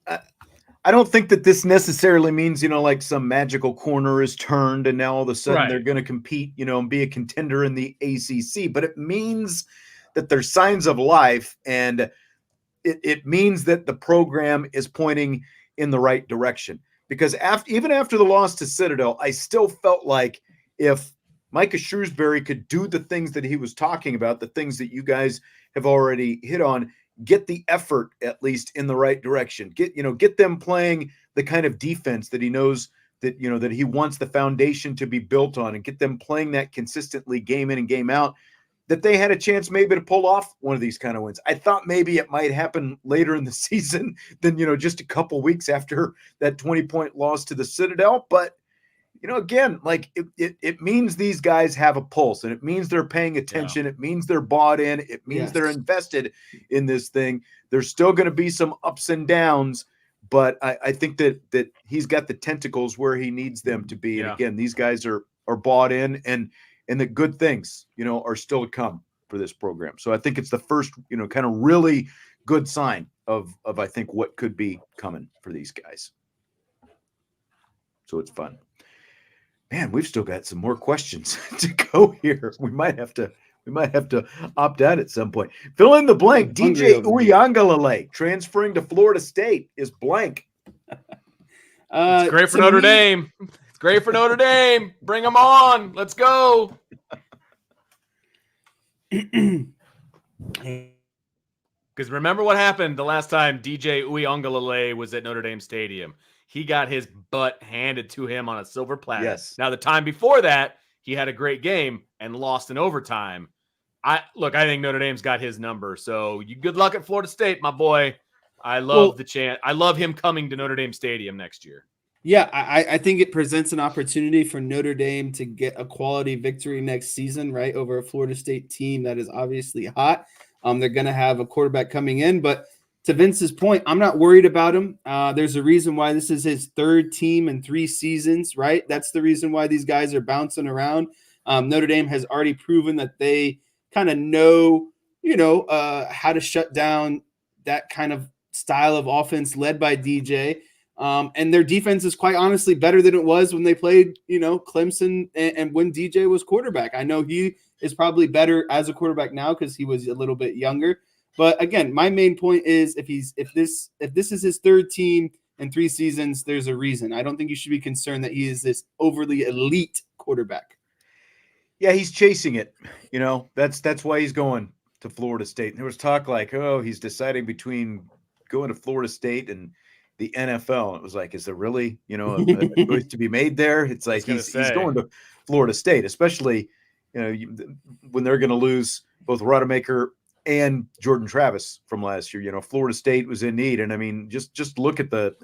I don't think that this necessarily means, you know, like some magical corner is turned and now all of a sudden they're going to compete, you know, and be a contender in the ACC. But it means that there's signs of life, and it means that the program is pointing in the right direction. Because even after the loss to Citadel, I still felt like if Micah Shrewsbury could do the things that he was talking about, the things that you guys have already hit on, get the effort at least in the right direction, get them playing the kind of defense that he knows that, you know, that he wants the foundation to be built on, and get them playing that consistently game in and game out, that they had a chance maybe to pull off one of these kind of wins. I thought maybe it might happen later in the season than, you know, just a couple weeks after that 20-point loss to the Citadel. But, you know, again, like it means these guys have a pulse, and it means they're paying attention. It means they're bought in. It means they're invested in this thing. There's still going to be some ups and downs, but I think that he's got the tentacles where he needs them to be. And again, these guys are bought in, and and that good things, are still to come for this program. So I think it's the first, kind of really good sign of I think what could be coming for these guys. So it's fun. Man, we've still got some more questions to go here. We might have to opt out at some point. Fill in the blank. I'm hungry DJ over here. Uiagalelei transferring to Florida State is blank. It's great for To Notre me- Dame. It's great for Notre Dame. Bring them on. Let's go. Because remember what happened the last time DJ Uiagalelei was at Notre Dame Stadium. He got his butt handed to him on a silver platter. Yes. Now, the time before that, he had a great game and lost in overtime. I think Notre Dame's got his number. So you good luck at Florida State, my boy. I love the chance. I love him coming to Notre Dame Stadium next year. Yeah, I think it presents an opportunity for Notre Dame to get a quality victory next season, right, over a Florida State team that is obviously hot. They're going to have a quarterback coming in, but to Vince's point, I'm not worried about him. There's a reason why this is his third team in 3 seasons, right? That's the reason why these guys are bouncing around. Notre Dame has already proven that they kind of know, how to shut down that kind of style of offense led by DJ. And their defense is quite honestly better than it was when they played, Clemson and when DJ was quarterback. I know he is probably better as a quarterback now because he was a little bit younger. But again, my main point is if this is his third team in 3 seasons, there's a reason. I don't think you should be concerned that he is this overly elite quarterback. Yeah, he's chasing it. That's why he's going to Florida State. And there was talk like, oh, he's deciding between going to Florida State and the NFL. It was like, is there really, a choice to be made there? It's like he's going to Florida State, especially, when they're going to lose both Rodemaker and Jordan Travis from last year. Florida State was in need, and I mean, just look at the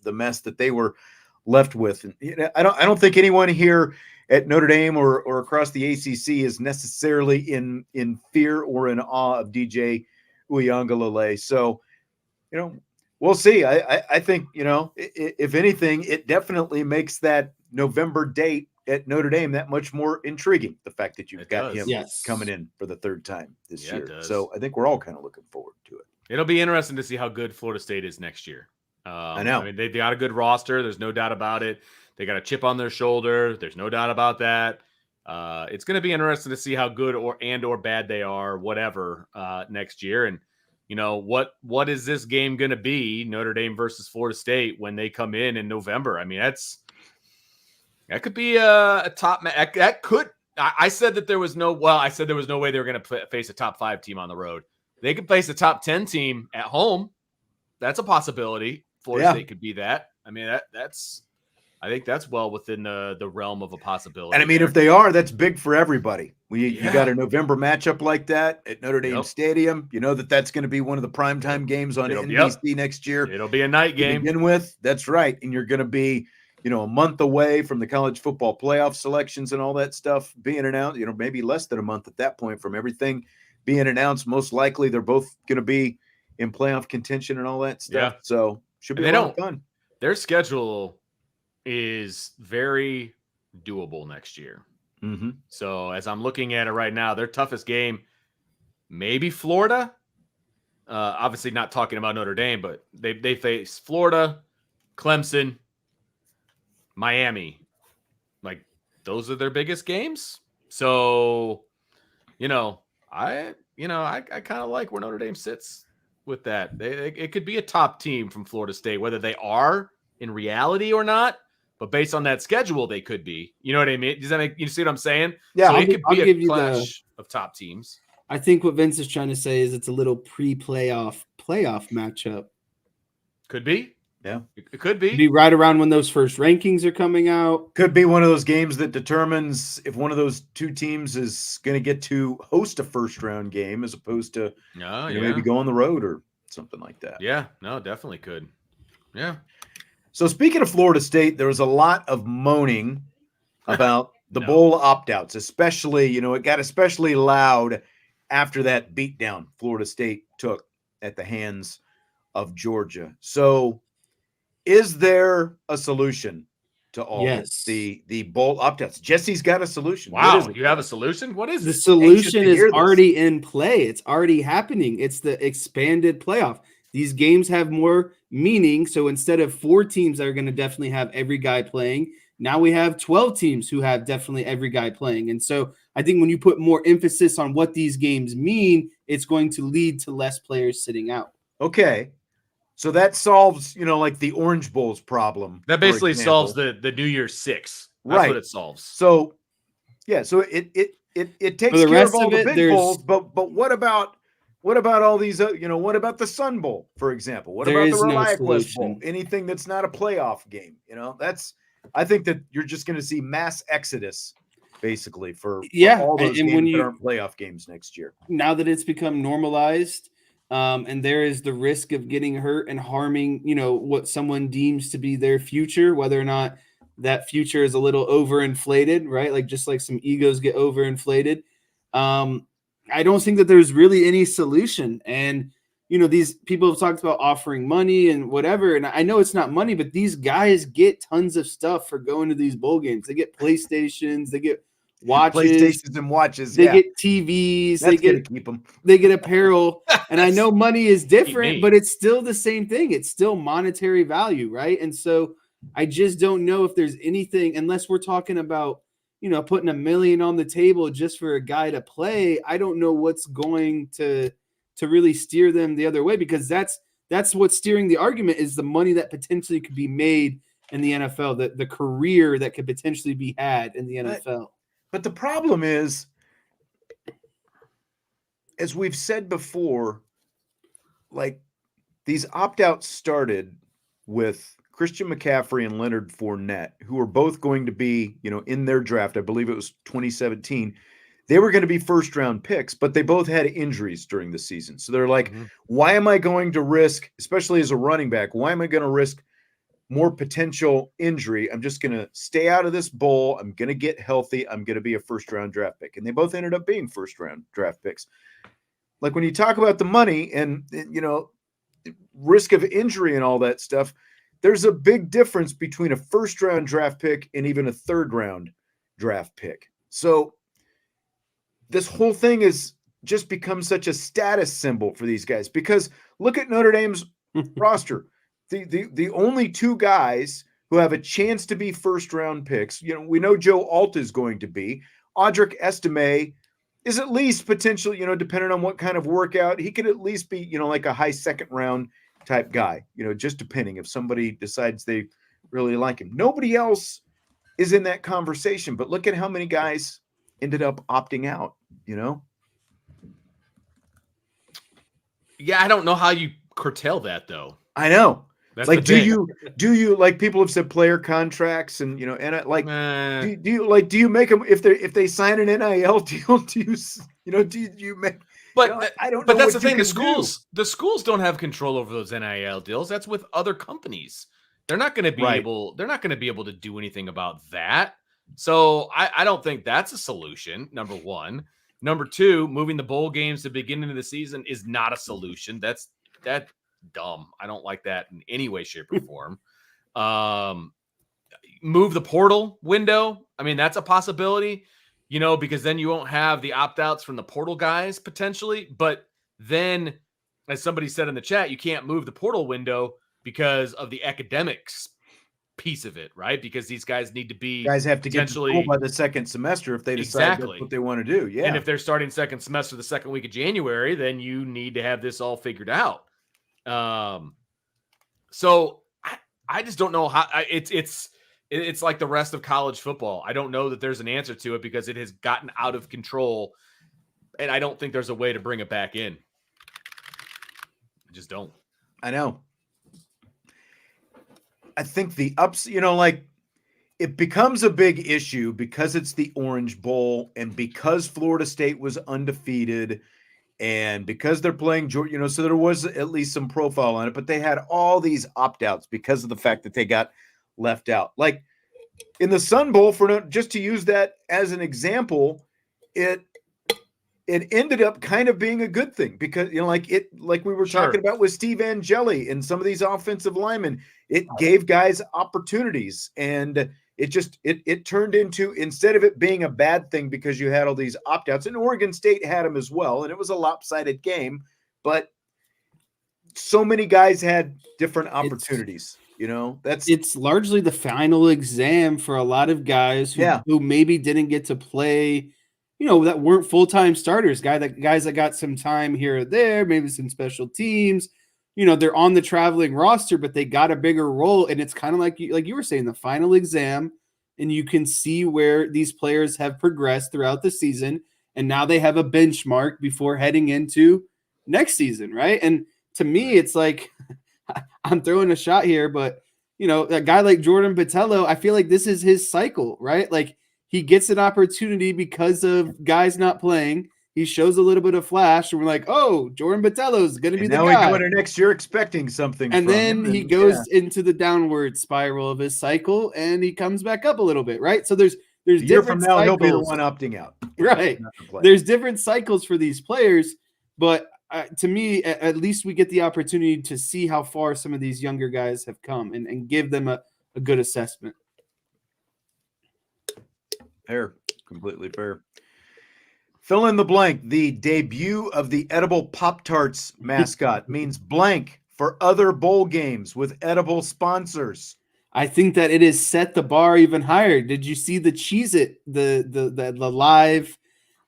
mess that they were left with. And I don't think anyone here at Notre Dame or across the ACC is necessarily in fear or in awe of DJ Uiagalelei. So, we'll see. I think, if anything, it definitely makes that November date at Notre Dame that much more intriguing. The fact that you've got him coming in for the third time this year. So I think we're all kind of looking forward to it. It'll be interesting to see how good Florida State is next year. I know. I mean, they got a good roster. There's no doubt about it. They got a chip on their shoulder. There's no doubt about that. It's going to be interesting to see how good or bad they are, whatever, next year. And, what is this game going to be, Notre Dame versus Florida State, when they come in November? I mean, that could be a top match. I said that there was no way they were going to face a top 5 team on the road. They could face a top 10 team at home. That's a possibility. Florida State could be that. I mean, I think that's well within the realm of a possibility. And I mean, if they are, that's big for everybody. You got a November matchup like that at Notre Dame Stadium. You know that's going to be one of the primetime games on NBC next year. It'll be a night game to begin with. That's right. And you're going to be, a month away from the college football playoff selections and all that stuff being announced, maybe less than a month at that point from everything being announced. Most likely they're both going to be in playoff contention and all that stuff. Yeah. So should be a lot of fun. Their schedule is very doable next year. Mm-hmm. So as I'm looking at it right now, their toughest game, maybe Florida. Obviously not talking about Notre Dame, but they face Florida, Clemson, Miami. Like, those are their biggest games. So, I kind of like where Notre Dame sits with that. It could be a top team from Florida State, whether they are in reality or not. But based on that schedule, they could be. You know what I mean? Does that make you see what I'm saying? Yeah, so it could be a clash of top teams. I think what Vince is trying to say is it's a little playoff matchup. Could be. Yeah. It could be. Be right around when those first rankings are coming out. Could be one of those games that determines if one of those two teams is going to get to host a first round game as opposed to maybe go on the road or something like that. Yeah, no, definitely could. Yeah. So speaking of Florida State, there was a lot of moaning about the bowl opt-outs, especially, it got especially loud after that beatdown Florida State took at the hands of Georgia. So is there a solution to all Yes. this. The bowl opt-outs. Jesse's got a solution. What Wow, is it? you have a solution? What is The it? solution Anxious to is hear this. already in play. It's already happening. It's the expanded playoff. These games have more meaning. So instead of 4 teams that are going to definitely have every guy playing, now we have 12 teams who have definitely every guy playing. And so I think when you put more emphasis on what these games mean, it's going to lead to less players sitting out. Okay. So that solves, like the Orange Bowl's problem. That for basically example. solves the New Year's 6. That's Right. what it solves. So so it takes For the care of rest all of the it, big there's- bowls, but what about all these what about the Sun Bowl, for example? What There about the is no ReliaQuest Bowl? solution. Anything that's not a playoff game, I think that you're just going to see mass exodus basically for all those and games when that you aren't playoff games next year. now that it's become normalized, and there is the risk of getting hurt and harming, what someone deems to be their future, whether or not that future is a little overinflated, right? Like just like some egos get overinflated. I don't think that there's really any solution. And these people have talked about offering money and whatever. And I know it's not money, but these guys get tons of stuff for going to these bowl games. They get PlayStations, they get watches, PlayStations and watches. they get TVs, That's going to keep them. they get apparel. And I know money is different, me. but it's still the same thing. It's still monetary value, right? And so I just don't know if there's anything, unless we're talking about, putting $1 million on the table just for a guy to play. I don't know what's going to really steer them the other way, because that's what's steering the argument, is the money that potentially could be made in the NFL, the career that could potentially be had in the NFL. But the problem is, as we've said before, like these opt-outs started with Christian McCaffrey and Leonard Fournette, who are both going to be, in their draft. I believe it was 2017. They were going to be first-round picks, but they both had injuries during the season. So they're like, why am I going to risk, especially as a running back, why am I going to risk more potential injury? I'm just going to stay out of this bowl. I'm going to get healthy. I'm going to be a first-round draft pick. And they both ended up being first-round draft picks. Like when you talk about the money and, risk of injury and all that stuff, there's a big difference between a first-round draft pick and even a third-round draft pick. So this whole thing is just become such a status symbol for these guys, because look at Notre Dame's roster. The only 2 guys who have a chance to be first-round picks, we know Joe Alt is going to be. Audric Estime is at least potential, depending on what kind of workout, he could at least be, like a high second-round type guy, just depending if somebody decides they really like him. Nobody else is in that conversation, but look at how many guys ended up opting out, Yeah, I don't know how you curtail that, though. I know. That's like, the do you like, people have said player contracts and, and like, thing. do you make them, if they sign an NIL deal, do you make, But I don't know. But that's the what you thing. can The schools don't have control over those NIL deals. That's with other companies. They're not going to be able. They're not going to be able to do anything about that. So I don't think that's a solution. Number one. Number two, moving the bowl games to the beginning of the season is not a solution. That's dumb. I don't like that in any way, shape, or form. Move the portal window. I mean, that's a possibility. Because then you won't have the opt-outs from the portal guys potentially. But then, as somebody said in the chat, you can't move the portal window because of the academics piece of it, right? Because these guys need to be guys have to get to school by the second semester if they decide that's what they want to do. Yeah. And if they're starting second semester the second week of January, then you need to have this all figured out. So I just don't know how it's like the rest of college football. I don't know that there's an answer to it because it has gotten out of control, and I don't think there's a way to bring it back in. I just don't. I know. I think the ups, like it becomes a big issue because it's the Orange Bowl and because Florida State was undefeated and because they're playing Georgia, so there was at least some profile on it, but they had all these opt-outs because of the fact that they got left out. Like in the Sun Bowl, just to use that as an example, it ended up kind of being a good thing because, like we were talking about with Steve Angeli and some of these offensive linemen, it gave guys opportunities and it turned into, instead of it being a bad thing because you had all these opt-outs, and Oregon State had them as well, and it was a lopsided game, but so many guys had different opportunities. It's largely the final exam for a lot of guys who maybe didn't get to play, that weren't full-time starters, guys that got some time here or there, maybe some special teams. They're on the traveling roster, but they got a bigger role. And it's kind of like you were saying, the final exam, and you can see where these players have progressed throughout the season. And now they have a benchmark before heading into next season, right? And to me, it's like, I'm throwing a shot here, but a guy like Jordan Botelho, I feel like this is his cycle, right? Like, he gets an opportunity because of guys not playing. He shows a little bit of flash, and we're like, oh, Jordan Botelho is going to be the guy. Now we go into next year expecting something and from then him, he goes into the downward spiral of his cycle, and he comes back up a little bit, right? So there's a year from now, cycles. he'll be the one opting out. Right. There's different cycles for these players, but to me, at least we get the opportunity to see how far some of these younger guys have come and give them a good assessment. Fair. Completely fair. Fill in the blank. The debut of the edible Pop-Tarts mascot means blank for other bowl games with edible sponsors. I think that it has set the bar even higher. Did you see the Cheez-It, the live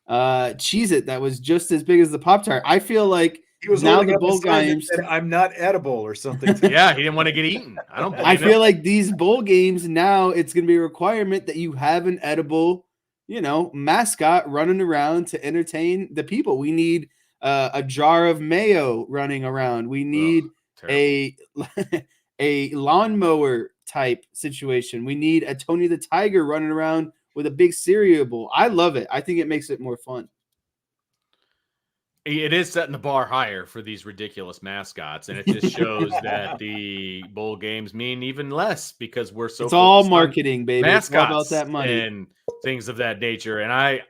Cheez-It that was just as big as the Pop-Tart? I feel like he was now holding the up bowl a sign that games said, "I'm not edible" or something. Yeah, he didn't want to get eaten. I feel like these bowl games now, it's going to be a requirement that you have an edible, mascot running around to entertain the people. We need a jar of mayo running around. We need a lawnmower type situation. We need a Tony the Tiger running around with a big cereal bowl. I love it. I think it makes it more fun. It is setting the bar higher for these ridiculous mascots, and it just shows that the bowl games mean even less because we're so. It's all marketing, baby. Mascots, it's all about that money and things of that nature. And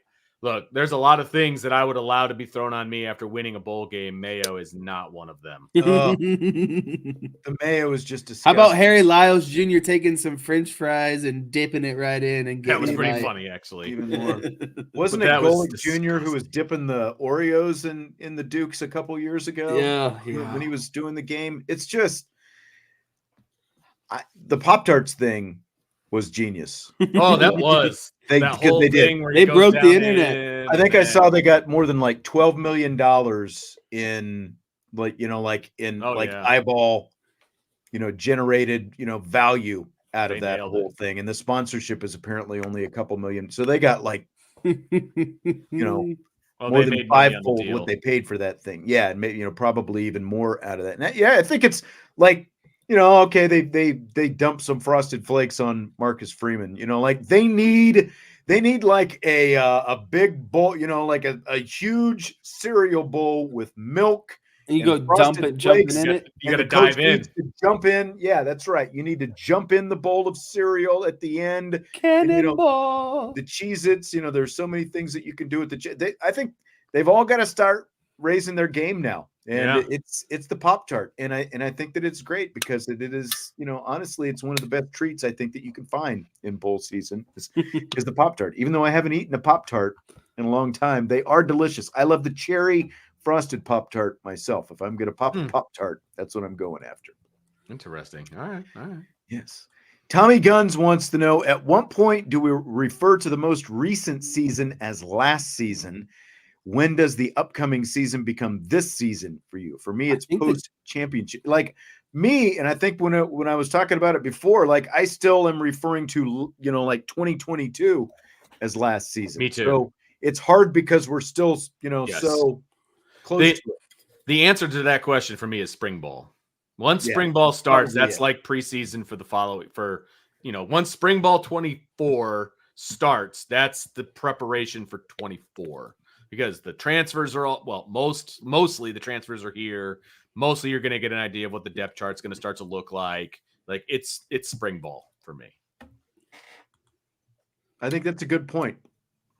look, there's a lot of things that I would allow to be thrown on me after winning a bowl game. Mayo is not one of them. The mayo is just disgusting. How about Harry Lyles Jr. taking some French fries and dipping it right in and getting that was pretty funny, actually. Even more. Wasn't it Golick Jr. who was dipping the Oreos in the Dukes a couple years ago? Yeah. When he was doing the game. It's just the Pop-Tarts thing was genius. Oh, that was. They broke the internet. I think I saw they got more than like $12 million in eyeball, generated, value out of that whole thing. And the sponsorship is apparently only a couple million. So they got like, more than fivefold what they paid for that thing. Yeah. And maybe, probably even more out of that. And I think it's like, okay, they dumped some Frosted Flakes on Marcus Freeman, like they need like a big bowl, like a huge cereal bowl with milk. And you go jumping in it. You got to dive in. Jump in. Yeah, that's right. You need to jump in the bowl of cereal at the end. Cannonball. The Cheez-Its, there's so many things that you can do with I think they've all got to start raising their game now. And it's the Pop-Tart. And I think that it's great because it is, honestly, it's one of the best treats I think that you can find in bowl season is the Pop-Tart. Even though I haven't eaten a Pop-Tart in a long time, they are delicious. I love the cherry frosted Pop-Tart myself. If I'm going to pop a Pop-Tart, that's what I'm going after. Interesting. All right. Yes. Tommy Guns wants to know, at what point do we refer to the most recent season as last season? When does the upcoming season become this season for you? For me, it's post-championship. Like me, and I think when I was talking about it before, like I still am referring to, like 2022 as last season. Me too. So it's hard because we're still, so close to it. The answer to that question for me is spring ball. Once spring ball starts, that's like preseason for the following. Once spring ball 24 starts, that's the preparation for 24. Because the transfers are mostly the transfers are here. Mostly you're going to get an idea of what the depth chart's going to start to look like. Like it's spring ball for me. I think that's a good point.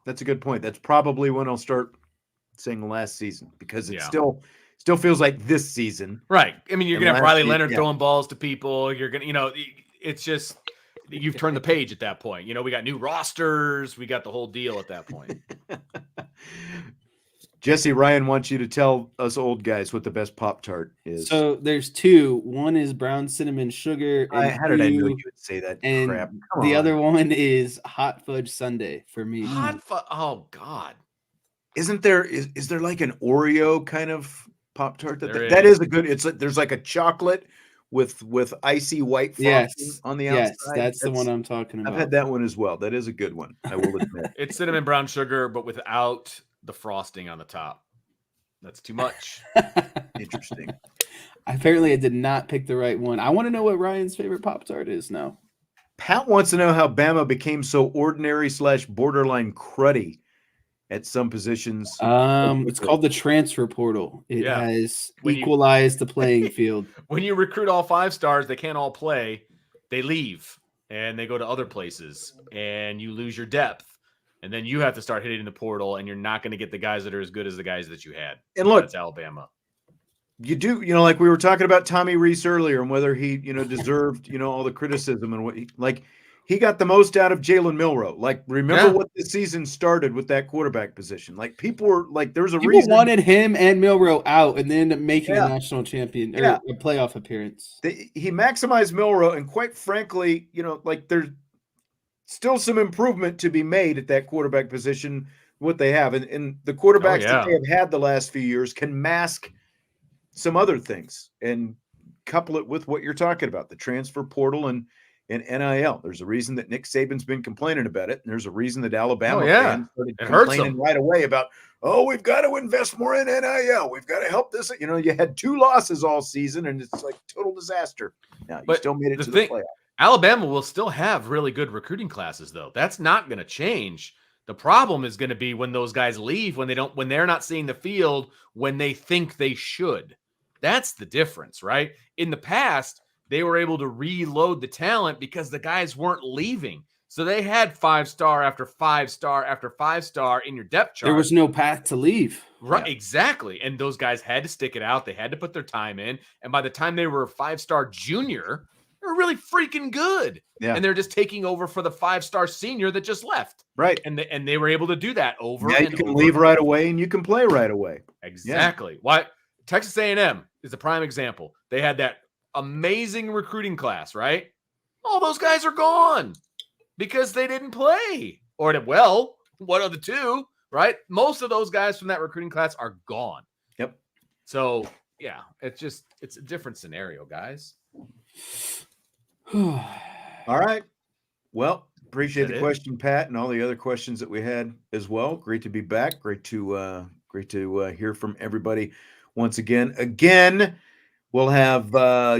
That's probably when I'll start saying last season because it still feels like this season. Right. I mean, you're going to have Riley Leonard throwing balls to people. You're going to, it's just you've turned the page at that point. We got new rosters. We got the whole deal at that point. Jesse, Ryan wants you to tell us old guys what the best Pop-Tart is. So there's two. One is brown cinnamon sugar. And how did I know you would say that and crap? The other one is hot fudge sundae for me. Oh God. Isn't there is there like an Oreo kind of Pop-Tart that is is a good, it's like there's like a chocolate with icy white frosting on the outside. Yes, that's the one I'm talking about. I've had that one as well. That is a good one, I will admit. It's cinnamon brown sugar, but without the frosting on the top. That's too much. Interesting. Apparently, I did not pick the right one. I want to know what Ryan's favorite Pop-Tart is now. Pat wants to know how Bama became so ordinary / borderline cruddy at some positions. It's called the transfer portal. It has equalized the playing field. When you recruit all 5 stars, they can't all play. They leave and they go to other places, and you lose your depth. And then you have to start hitting the portal, and you're not going to get the guys that are as good as the guys that you had. And look, that's Alabama. You do, like we were talking about Tommy Rees earlier, and whether he, deserved, all the criticism and what he got the most out of Jalen Milroe. Like, remember what the season started with that quarterback position. Like, people were like, there's a reason. People wanted him and Milroe out, and then making a national champion or a playoff appearance. He maximized Milroe, and quite frankly, there's still some improvement to be made at that quarterback position. What they have, and the quarterbacks that they have had the last few years can mask some other things and couple it with what you're talking about, the transfer portal and NIL. There's a reason that Nick Saban's been complaining about it, and there's a reason that Alabama fans started complaining right away about, we've got to invest more in NIL. We've got to help this. You had 2 losses all season, and it's like total disaster. Now you still made it to the playoff. Alabama will still have really good recruiting classes, though. That's not going to change. The problem is going to be when those guys leave, when they're not seeing the field when they think they should. That's the difference, right? In the past, they were able to reload the talent because the guys weren't leaving. So they had 5-star after 5-star after 5-star in your depth chart. There was no path to leave. Right, exactly. And those guys had to stick it out. They had to put their time in. And by the time they were a 5-star junior, they were really freaking good. Yeah. And they're just taking over for the 5-star senior that just left. Right. And they were able to do that over and you can leave right away and you can play right away. Exactly. Yeah. Why? Texas A&M is a prime example. They had that amazing recruiting class, right? All those guys are gone because they didn't play. Or, one of the two, right? Most of those guys from that recruiting class are gone. Yep. So, yeah, it's a different scenario, guys. All right. Well, appreciate the question, Pat, and all the other questions that we had as well. Great to be back. Great to hear from everybody once again. We'll have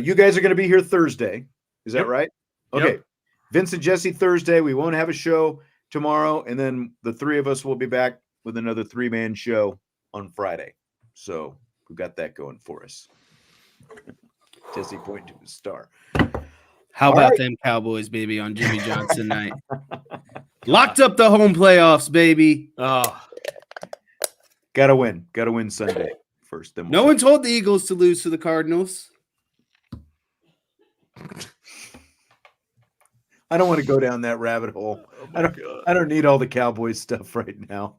you guys are going to be here Thursday. Is that right? Okay. Yep. Vince and Jesse Thursday. We won't have a show tomorrow, and then the 3 of us will be back with another 3-man show on Friday. So we've got that going for us. Jesse pointing to his star. How about them Cowboys, baby, on Jimmy Johnson night? Locked up the home playoffs, baby. Oh, gotta win Sunday first. Then no one told the Eagles to lose to the Cardinals. I don't want to go down that rabbit hole. I don't need all the Cowboys stuff right now.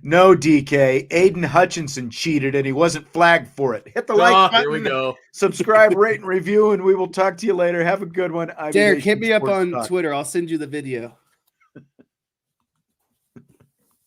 No, DK. Aiden Hutchinson cheated and he wasn't flagged for it. Hit the like button. Here we go. Subscribe, rate, and review, and we will talk to you later. Have a good one. Derek, hit me up on Twitter. I'll send you the video.